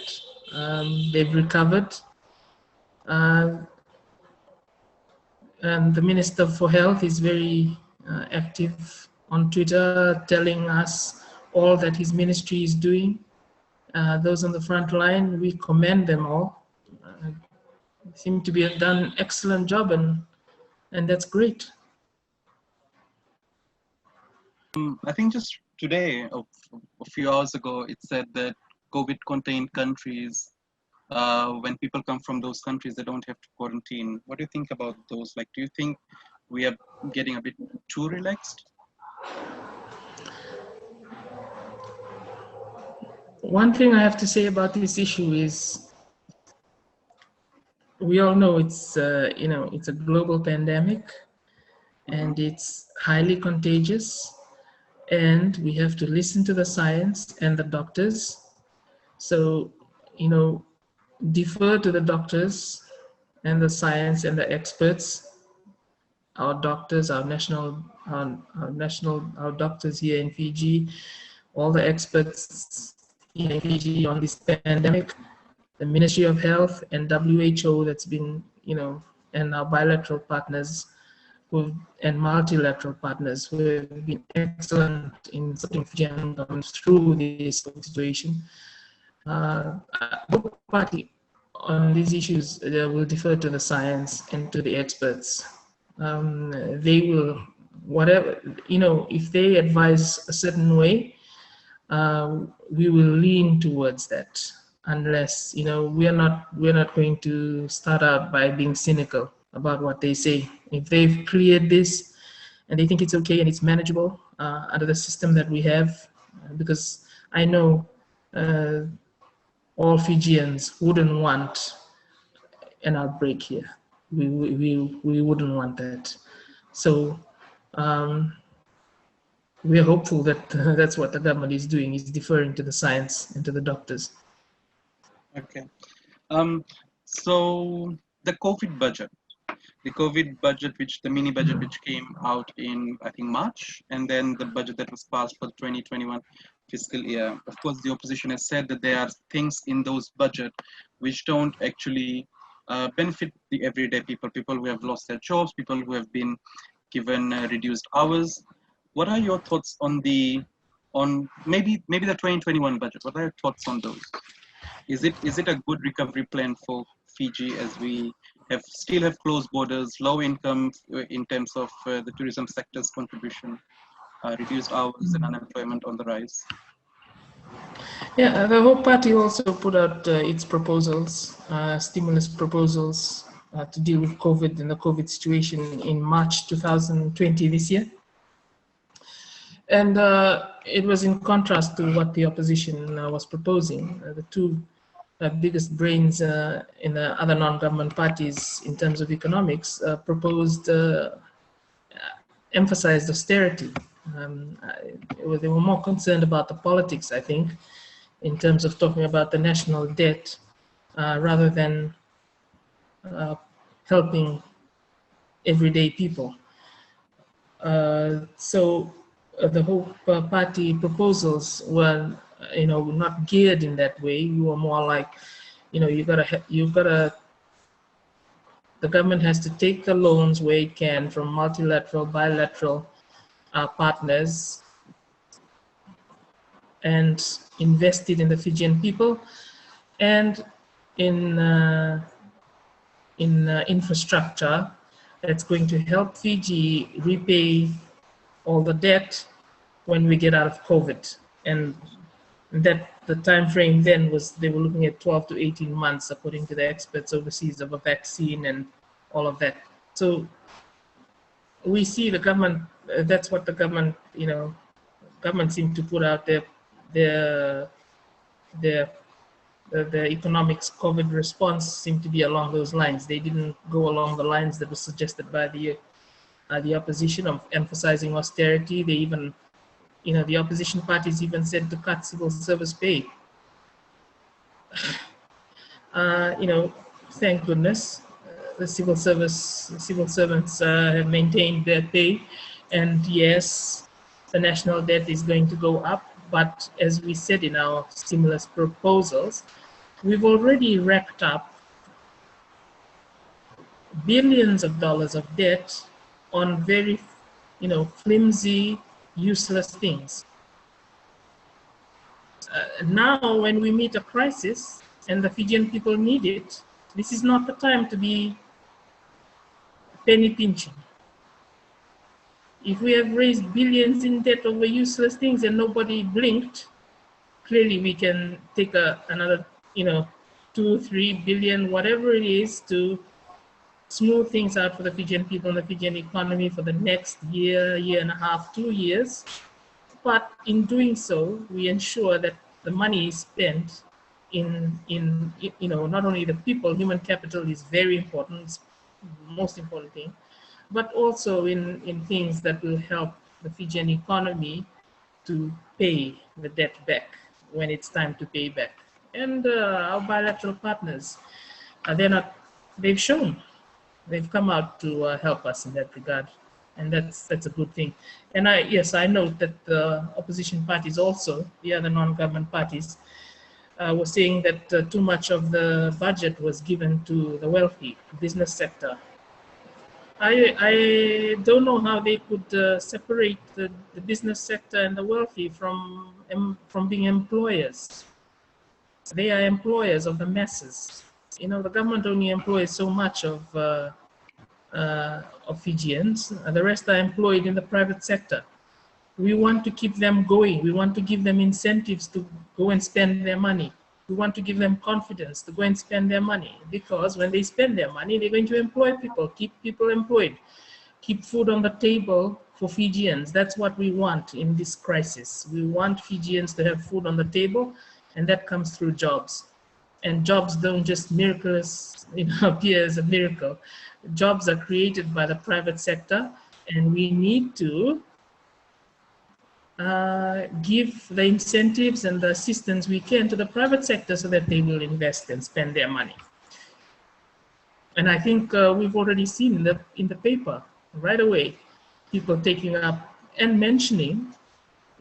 They've recovered. And the Minister for Health is very active on Twitter, telling us all that his ministry is doing. Those on the front line, we commend them all. Seem to be done an excellent job, and that's great. I think just today, a few hours ago, it said that COVID-contained countries, when people come from those countries, they don't have to quarantine. What do you think about those? Like, do you think we are getting a bit too relaxed? One thing I have to say about this issue is, we all know it's it's a global pandemic, and it's highly contagious, and we have to listen to the science and the doctors. So, defer to the doctors and the science and the experts, our doctors, our doctors here in Fiji, all the experts here in Fiji on this pandemic, the Ministry of Health and WHO that's been, and our bilateral partners and multilateral partners who have been excellent in supporting Fijian government through this situation. Both party on these issues will defer to the science and to the experts. They will, whatever, if they advise a certain way, we will lean towards that. Unless we're not going to start out by being cynical about what they say. If they've cleared this and they think it's okay and it's manageable under the system that we have, because I know all Fijians wouldn't want an outbreak here. We wouldn't want that. So we're hopeful that that's what the government is doing, is deferring to the science and to the doctors. Okay. So the COVID budget, which the mini budget, which came out in, I think, March, and then the budget that was passed for the 2021 fiscal year. Of course, the opposition has said that there are things in those budget which don't actually benefit the everyday people who have lost their jobs, people who have been given reduced hours. What are your thoughts on maybe the 2021 budget? What are your thoughts on those? Is it a good recovery plan for Fiji, as we still have closed borders, low income in terms of the tourism sector's contribution, reduced hours, and unemployment on the rise? Yeah, the Hope Party also put out its proposals, stimulus proposals to deal with COVID and the COVID situation in March 2020 this year. And it was in contrast to what the opposition was proposing. The two biggest brains in the other non-government parties in terms of economics emphasized austerity. They were more concerned about the politics, I think, in terms of talking about the national debt rather than helping everyday people. So the whole party proposals were, not geared in that way. You were more like, the government has to take the loans where it can from multilateral, bilateral partners and invest it in the Fijian people and in infrastructure that's going to help Fiji repay all the debt when we get out of COVID. And that the time frame then was, they were looking at 12 to 18 months, according to the experts overseas, of a vaccine and all of that. So we see the government, that's what the government, government seemed to put out the economics COVID response seemed to be along those lines. They didn't go along the lines that was suggested by the opposition of emphasizing austerity. They even, the opposition parties even said to cut civil service pay. Thank goodness the civil servants have maintained their pay, and yes, the national debt is going to go up. But as we said in our stimulus proposals, we've already racked up billions of dollars of debt on very, flimsy, useless things. Now, when we meet a crisis and the Fijian people need it, this is not the time to be penny pinching. If we have raised billions in debt over useless things and nobody blinked, clearly we can take another, 2-3 billion, whatever it is, to smooth things out for the Fijian people and the Fijian economy for the next year, year and a half, 2 years. But in doing so, we ensure that the money is spent in not only the people. Human capital is very important, it's the most important thing, but also in things that will help the Fijian economy to pay the debt back when it's time to pay back. And our bilateral partners, they've shown, they've come out to help us in that regard. And that's a good thing. And I note that the opposition parties also, the other non-government parties, were saying that too much of the budget was given to the wealthy business sector. I don't know how they could separate the business sector and the wealthy from being employers. They are employers of the masses. The government only employs so much of Fijians. The rest are employed in the private sector. We want to keep them going. We want to give them incentives to go and spend their money. We want to give them confidence to go and spend their money, because when they spend their money, they're going to employ people, keep people employed, keep food on the table for Fijians. That's what we want in this crisis. We want Fijians to have food on the table, and that comes through jobs. And jobs don't just appear as a miracle. Jobs are created by the private sector, and we need to give the incentives and the assistance we can to the private sector so that they will invest and spend their money. And I think we've already seen that in the paper right away, people taking up and mentioning,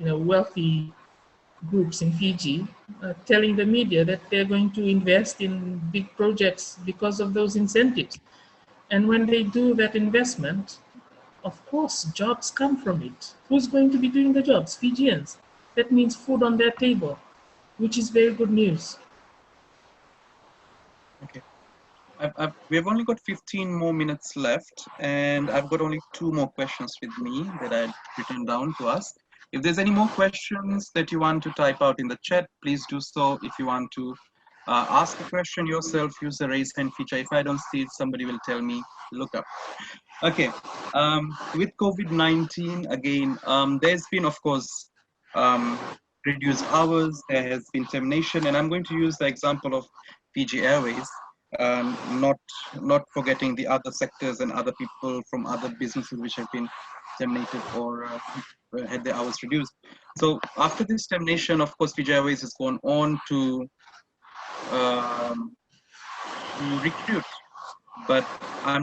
wealthy groups in Fiji, telling the media that they're going to invest in big projects because of those incentives. And when they do that investment, of course, jobs come from it. Who's going to be doing the jobs? Fijians. That means food on their table, which is very good news. Okay. We have only got 15 more minutes left, and I've got only 2 more questions with me that I've written down to ask. If there's any more questions that you want to type out in the chat, please do so. If you want to ask a question yourself, use the raise hand feature. If I don't see it, somebody will tell me, look up. Okay, with COVID-19, again, there's been, of course, reduced hours, there has been termination, and I'm going to use the example of Fiji Airways, not forgetting the other sectors and other people from other businesses which have been terminated or had their hours reduced. So after this termination, of course, Fiji Airways has gone on to recruit, but I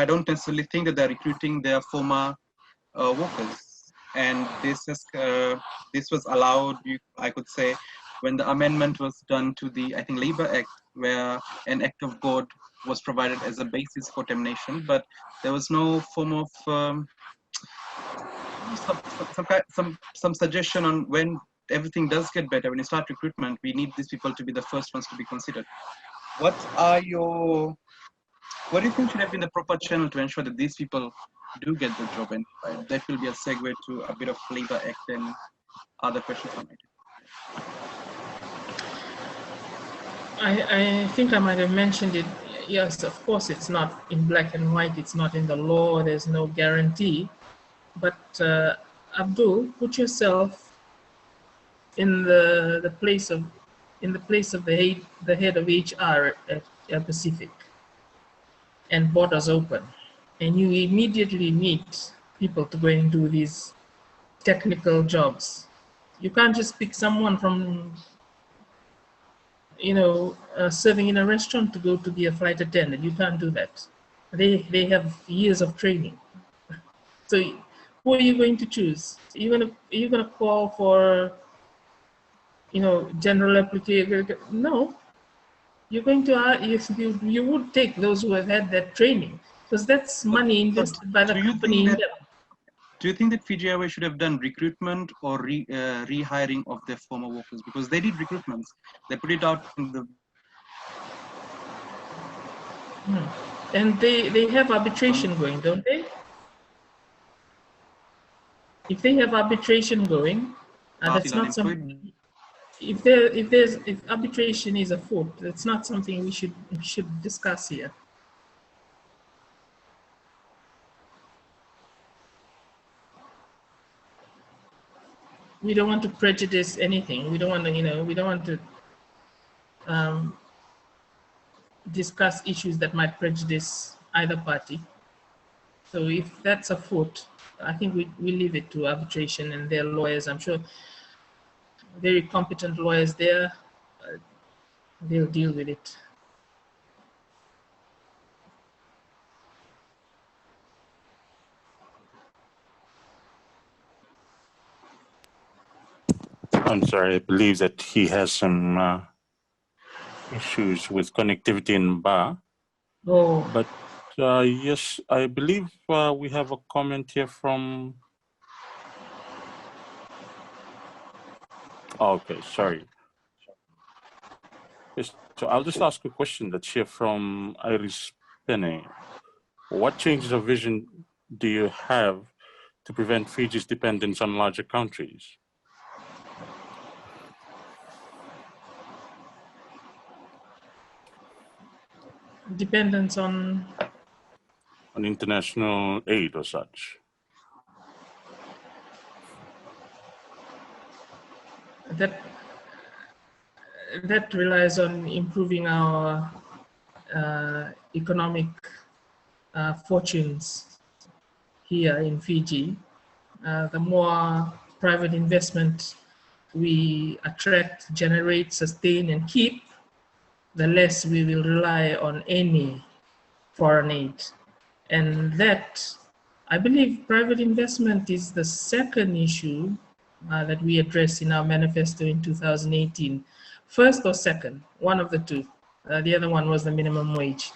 don't necessarily think that they're recruiting their former workers. And this was allowed, I could say, when the amendment was done to the, I think, Labor Act, where an act of God was provided as a basis for termination, but there was no form of some suggestion on when everything does get better, when you start recruitment, we need these people to be the first ones to be considered. What do you think should have been the proper channel to ensure that these people do get the job? And that will be a segue to a bit of Labor Act and other questions on it. I think I might have mentioned it. Yes, of course, it's not in black and white. It's not in the law. There's no guarantee. But Abdul, put yourself in the place of the head of HR at Pacific, and borders open, and you immediately need people to go and do these technical jobs. You can't just pick someone from, serving in a restaurant to go to be a flight attendant. You can't do that. They have years of training. So who are you going to choose? Are you going to call for, general application? No. You're going to, you would take those who have had that training, because that's money invested by the company in them. Do you think that Fiji Airways should have done recruitment or rehiring of their former workers? Because they did recruitments. They put it out in the... And they have arbitration going, don't they? If they have arbitration going, that's not something... If arbitration is afoot, that's not something we should discuss here. We don't want to prejudice anything. We don't want to, we don't want to discuss issues that might prejudice either party. So if that's afoot, I think we leave it to arbitration and their lawyers. I'm sure very competent lawyers there, they'll deal with it. I'm sorry, I believe that he has some issues with connectivity in Ba. Oh. But yes, I believe we have a comment here from... Okay, sorry. Yes, so I'll just ask a question that's here from Iris Penne. What changes of vision do you have to prevent Fiji's dependence on larger countries? Dependence on international aid or such. That relies on improving our economic fortunes here in Fiji. The more private investment we attract, generate, sustain, and keep, the less we will rely on any foreign aid. And that, I believe, private investment is the second issue that we addressed in our manifesto in 2018. First or second, one of the two. The other one was the minimum wage.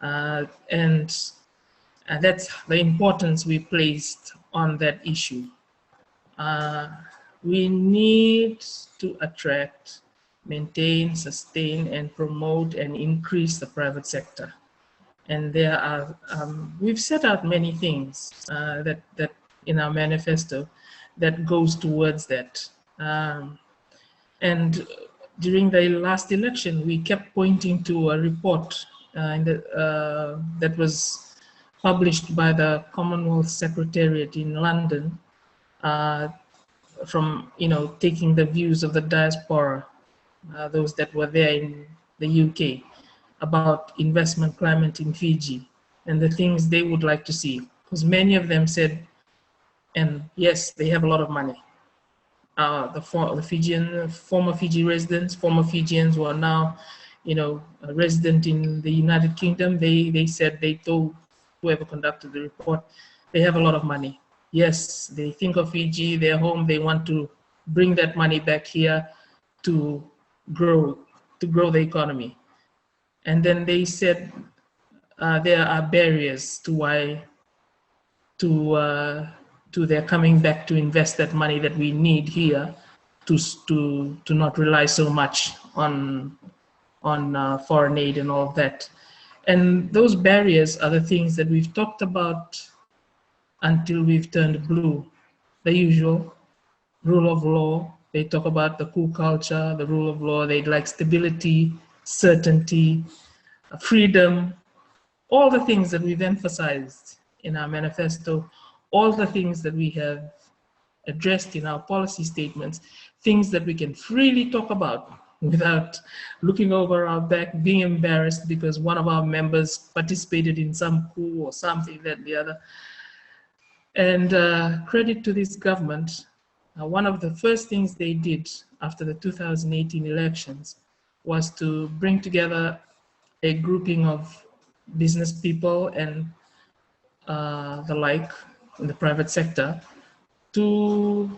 And that's the importance we placed on that issue. We need to attract, maintain, sustain, and promote and increase the private sector. And there are, we've set out many things that in our manifesto that goes towards that. And during the last election, we kept pointing to a report that was published by the Commonwealth Secretariat in London, from taking the views of the diaspora, those that were there in the UK, about investment climate in Fiji and the things they would like to see. Because many of them said, and yes, they have a lot of money. The former Fiji residents, former Fijians who are now a resident in the United Kingdom, they said, they told whoever conducted the report, they have a lot of money. Yes, they think of Fiji, their home, they want to bring that money back here to grow the economy. And then they said there are barriers to why to their coming back to invest that money that we need here to not rely so much on foreign aid and all of that. And those barriers are the things that we've talked about until we've turned blue. The usual rule of law. They talk about the coup culture, the rule of law. They'd like stability, certainty, freedom, all the things that we've emphasized in our manifesto, all the things that we have addressed in our policy statements, things that we can freely talk about without looking over our back, being embarrassed because one of our members participated in some coup or something, that, the other. And credit to this government, one of the first things they did after the 2018 elections was to bring together a grouping of business people and the like in the private sector to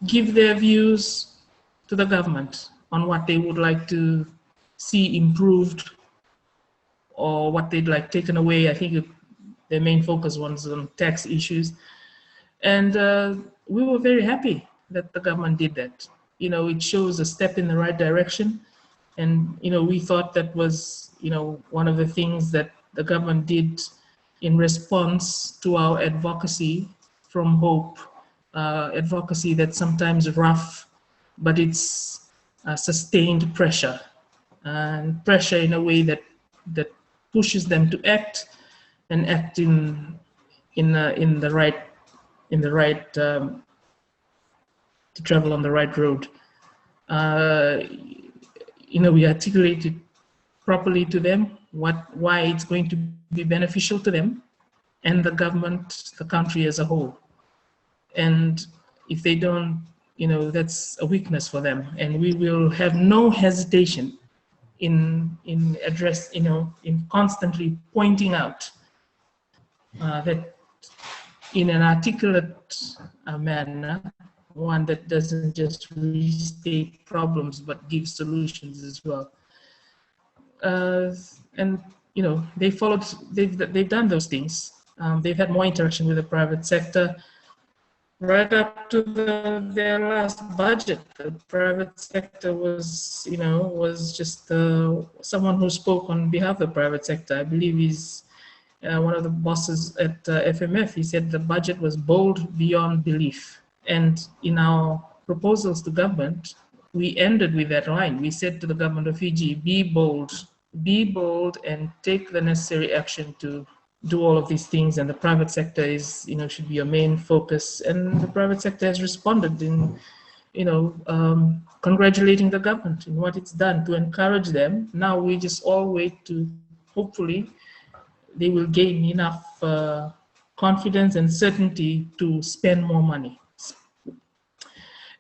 give their views to the government on what they would like to see improved or what they'd like taken away. I think their main focus was on tax issues. And we were very happy that the government did that. It shows a step in the right direction. And, we thought that was, one of the things that the government did in response to our advocacy from Hope, advocacy that's sometimes rough, but it's sustained pressure, and pressure in a way that pushes them to act and act in the right to travel on the right road. We articulated properly to them why it's going to be beneficial to them and the government, the country as a whole. And if they don't, that's a weakness for them. And we will have no hesitation in constantly pointing out that in an articulate manner, one that doesn't just restate problems but give solutions as well. And they've done those things. They've had more interaction with the private sector. Right up to their last budget, the private sector was just someone who spoke on behalf of the private sector. I believe he's one of the bosses at FMF. He said the budget was bold beyond belief. And in our proposals to government, we ended with that line. We said to the government of Fiji, be bold and take the necessary action to do all of these things, and the private sector is, should be your main focus. And the private sector has responded in, congratulating the government in what it's done to encourage them. Now we just all wait to, hopefully, they will gain enough confidence and certainty to spend more money.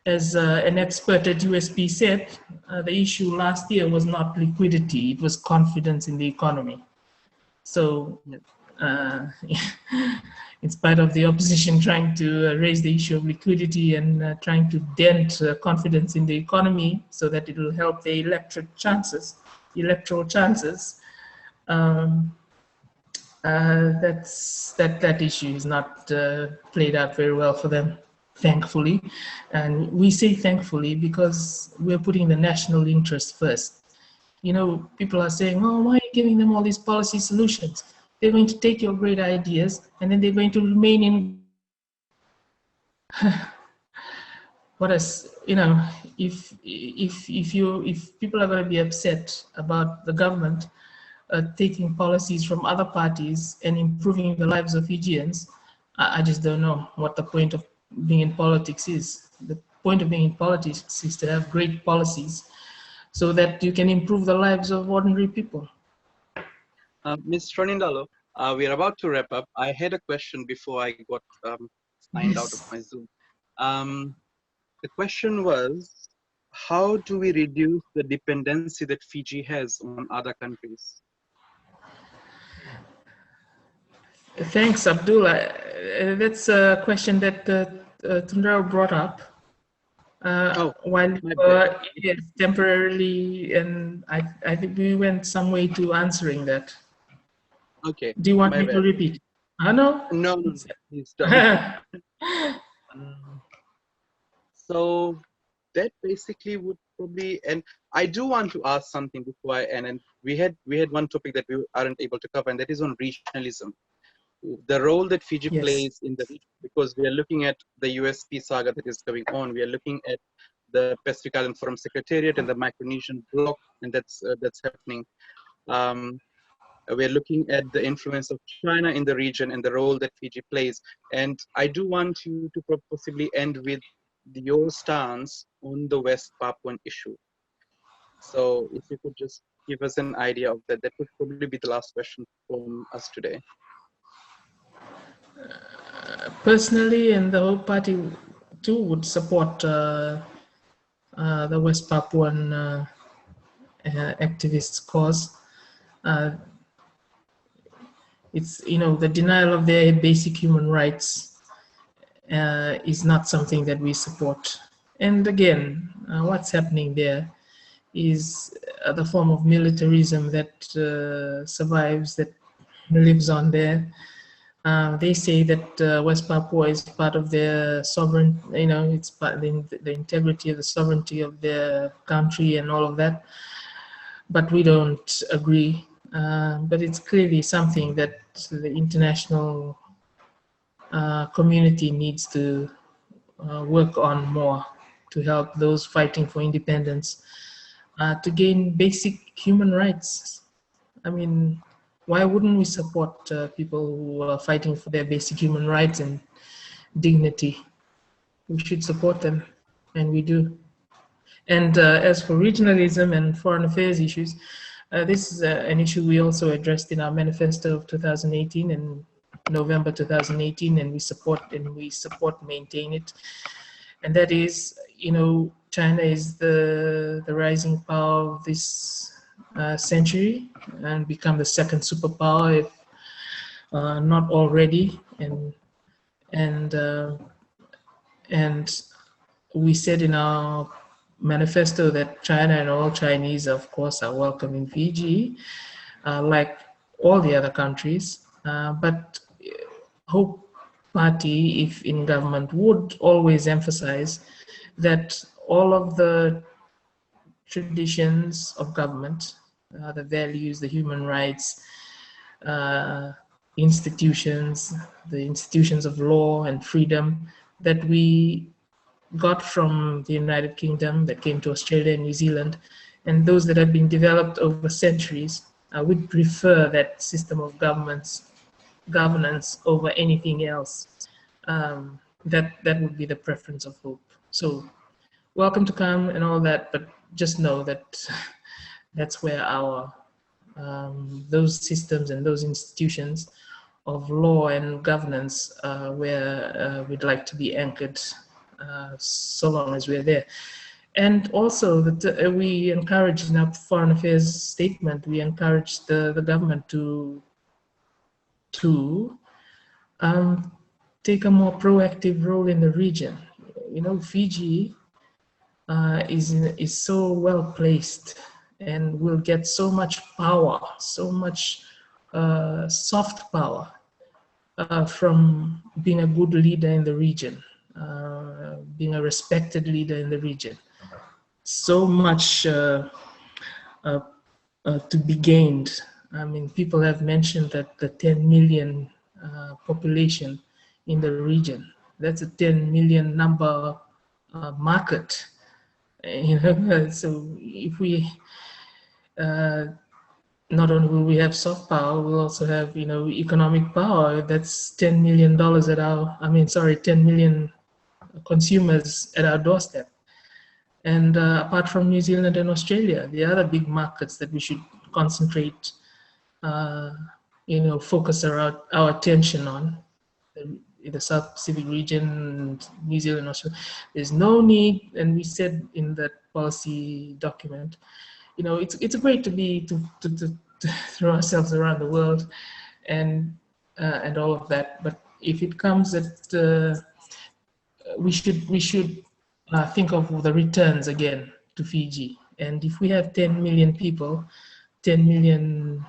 As an expert at USP said, the issue last year was not liquidity, it was confidence in the economy. So in spite of the opposition trying to raise the issue of liquidity and trying to dent confidence in the economy so that it will help the electoral chances, that issue is not played out very well for them, thankfully. And we say thankfully because we're putting the national interest first. People are saying, oh, why are you giving them all these policy solutions? They're going to take your great ideas and then they're going to remain in. If people are going to be upset about the government taking policies from other parties and improving the lives of Fijians, I just don't know what the point of being in politics is. The point of being in politics is to have great policies so that you can improve the lives of ordinary people. Ms. Draunidalo, we are about to wrap up. I had a question before I got signed out of my Zoom. The question was, how do we reduce the dependency that Fiji has on other countries? Thanks, Abdullah. That's a question that Tundra brought up while yes, temporarily, and I think we went some way to answering that. Okay. Do you want me to repeat? No? No, please don't. So that basically would probably, and I do want to ask something before I end. And we had one topic that we aren't able to cover, and that is on regionalism. The role that Fiji plays in the region, because we are looking at the USP saga that is going on. We are looking at the Pacific Island Forum Secretariat and the Micronesian bloc, and that's happening. We're looking at the influence of China in the region and the role that Fiji plays. And I do want you to possibly end with your stance on the West Papuan issue. So if you could just give us an idea of that, that would probably be the last question from us today. Personally, and the whole party too would support the West Papuan activists' cause. It's, the denial of their basic human rights is not something that we support. And again, what's happening there is the form of militarism that survives, that lives on there. They say that West Papua is part of their sovereign, it's part of the integrity of the sovereignty of their country and all of that. But we don't agree. But it's clearly something that the international community needs to work on more to help those fighting for independence to gain basic human rights. I mean, why wouldn't we support people who are fighting for their basic human rights and dignity? We should support them, and we do. And as for regionalism and foreign affairs issues, this is an issue we also addressed in our manifesto of 2018 and November 2018, and we support maintain it. And that is, China is the rising power of this century and become the second superpower, if not already. And we said in our manifesto that China and all Chinese, of course, are welcome in Fiji, like all the other countries. But Hope Party, if in government, would always emphasize that all of the traditions of government, the values, the human rights, institutions, the institutions of law and freedom that we got from the United Kingdom, that came to Australia and New Zealand, and those that have been developed over centuries, would prefer that system of governance over anything else. That would be the preference of Hope. So welcome to come and all that, but just know that that's where our those systems and those institutions of law and governance where we'd like to be anchored so long as we're there. And also that we encourage, in our foreign affairs statement, we encourage the government to take a more proactive role in the region. Fiji is so well placed and will get so much power, so much soft power from being a good leader in the region, being a respected leader in the region. So much to be gained. I mean, people have mentioned that the 10 million population in the region, that's a 10 million number market. So if we not only will we have soft power, we'll also have economic power. That's $10 million at our 10 million consumers at our doorstep. And apart from New Zealand and Australia, the other big markets that we should concentrate, focus our attention on, in the South Pacific region, New Zealand, Australia. There's no need, and we said in that policy document, it's great to throw ourselves around the world and all of that. But if it comes that we should think of the returns again to Fiji. And if we have 10 million people, 10 million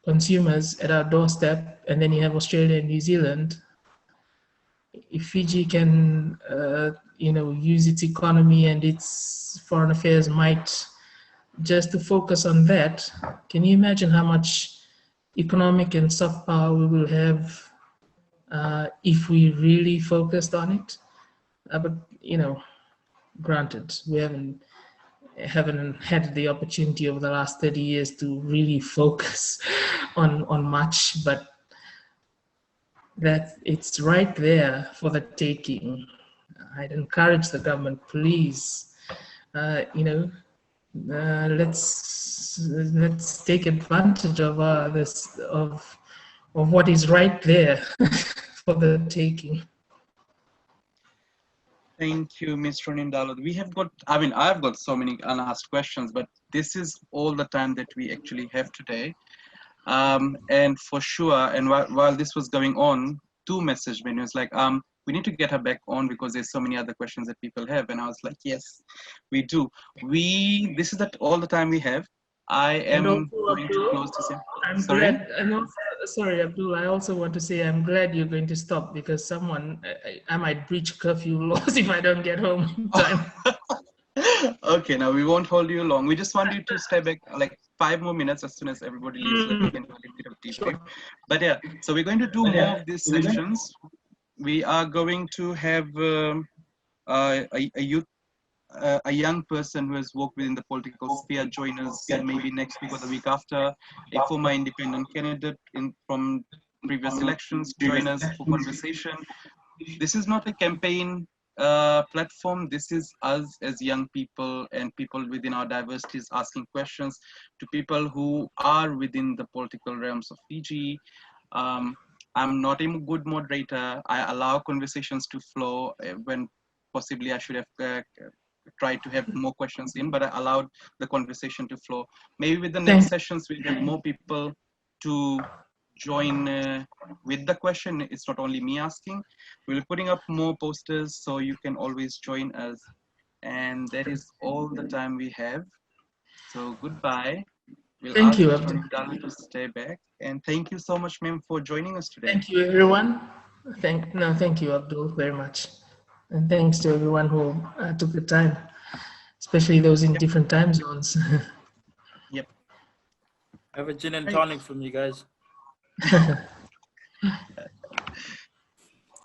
consumers at our doorstep, and then you have Australia and New Zealand, if Fiji can, use its economy and its foreign affairs might just to focus on that, can you imagine how much economic and soft power we will have if we really focused on it? But granted, we haven't had the opportunity over the last 30 years to really focus on much, but that it's right there for the taking. I'd encourage the government, please, let's take advantage of this of what is right there for the taking. Thank you, Ms. Draunidalo. I've got so many unasked questions, but this is all the time that we actually have today. And for sure, and while this was going on, two messaged me and it was like, we need to get her back on because there's so many other questions that people have. And I was like, yes, we do. This is all the time we have. I am going to close this. Sorry, Abdul. I also want to say I'm glad you're going to stop because I might breach curfew laws if I don't get home in time. Okay, now we won't hold you long. We just want you to stay back like 5 more minutes as soon as everybody leaves so we can have a bit of debrief. But yeah, so we're going to do more of these sessions. We are going to have a young person who has worked within the political sphere join us maybe next week or the week after, a former independent candidate from previous elections join us for conversation. This is not a campaign platform. This is us as young people and people within our diversities asking questions to people who are within the political realms of Fiji. I'm not a good moderator. I allow conversations to flow when possibly I should have tried to have more questions in, but I allowed the conversation to flow. Maybe with the next sessions, we'll have more people to join with the question. It's not only me asking. We'll be putting up more posters so you can always join us. And that is all the time we have. So goodbye. We'll thank you, ask Abdul. to stay back. And thank you so much, ma'am, for joining us today. Thank you, everyone. Thank you, Abdul, very much. And thanks to everyone who took the time, especially those in different time zones. Yep. I have a gin and tonic from you guys.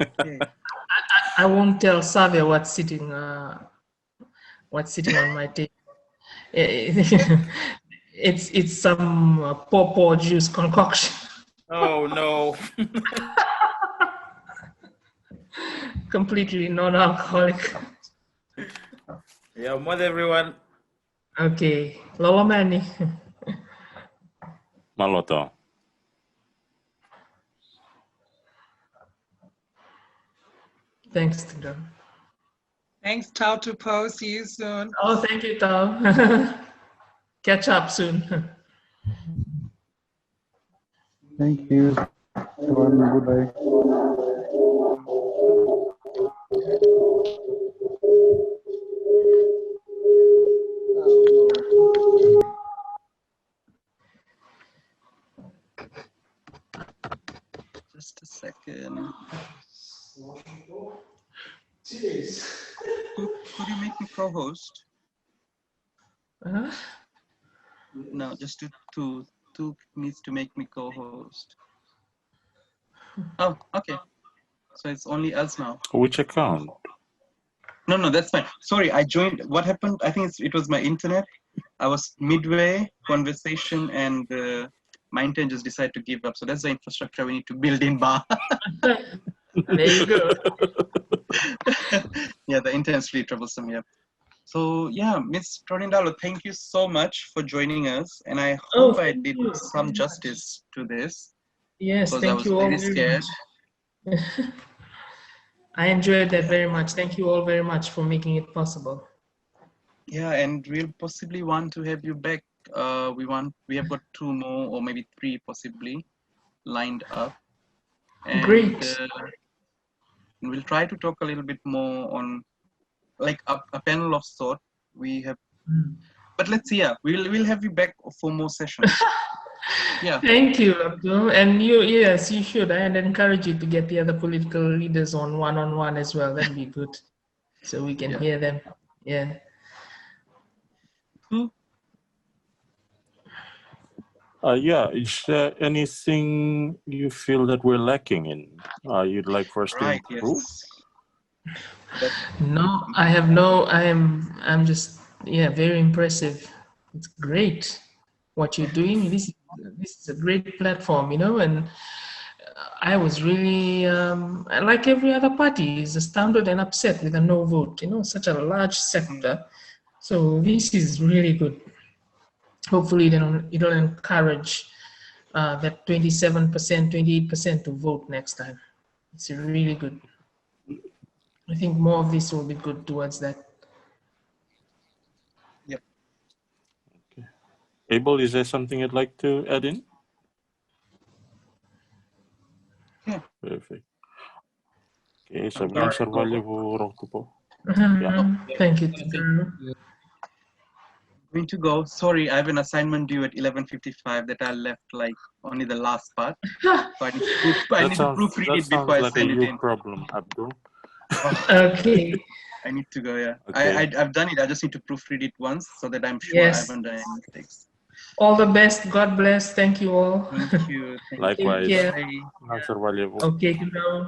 Okay. I won't tell Savia what's sitting on my table. It's some pawpaw juice concoction. Oh no. Completely non-alcoholic. Yeah, mod everyone. Okay. Lolo Mani. Maloto. Thanks, Tindra. Thanks, Tupou. See you soon. Oh, thank you, Tao. Catch up soon. Thank you. Everyone, goodbye. Just a second. Could you make me co-host? No, just two needs to make me co-host. Oh, okay. So it's only us now. Which account? No, that's fine. Sorry, I joined. What happened? I think it was my internet. I was midway conversation and my internet just decided to give up. So that's the infrastructure we need to build in Bar. There you go. Yeah, the internet's really troublesome. Yeah. So yeah, Ms. Draunidalo, thank you so much for joining us, and I hope I did some justice to this. Yes, because thank I was you all. very scared. I enjoyed that very much. Thank you all very much for making it possible. Yeah, and we'll possibly want to have you back. We have got 2 more or maybe 3 possibly lined up. And, Great. We'll try to talk a little bit more on like a panel of sort. We have, but let's see. Yeah, we'll have you back for more sessions. Yeah. Thank you, Abdul. And you, yes, you should. I'd encourage you to get the other political leaders on one-on-one as well. That'd be good, so we can hear them. Yeah. Yeah, is there anything you feel that we're lacking in? You'd like for us to improve? Yes. No, I have no. I'm just very impressive. It's great what you're doing. This is a great platform, and I was really like every other party is astounded and upset with a no vote. Such a large sector. So this is really good. Hopefully, it'll encourage that 27%, 28% to vote next time. It's really good. I think more of this will be good towards that. Yep. Okay. Abel, is there something you'd like to add in? Yeah. Perfect. Okay, so Tupou. Thank you. Going to go. Sorry, I have an assignment due at 11:55 that I left like only the last part. So I need to proofread it before I send it in. Problem, Abdul. Okay. I need to go. Yeah. Okay. I've done it. I just need to proofread it once so that I'm sure Yes. I haven't done any mistakes. All the best. God bless. Thank you all. Thank you. Likewise. Take care. Bye. Okay,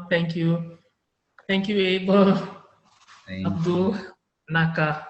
Thank you. Thank you, Abel. Abdul, Naka.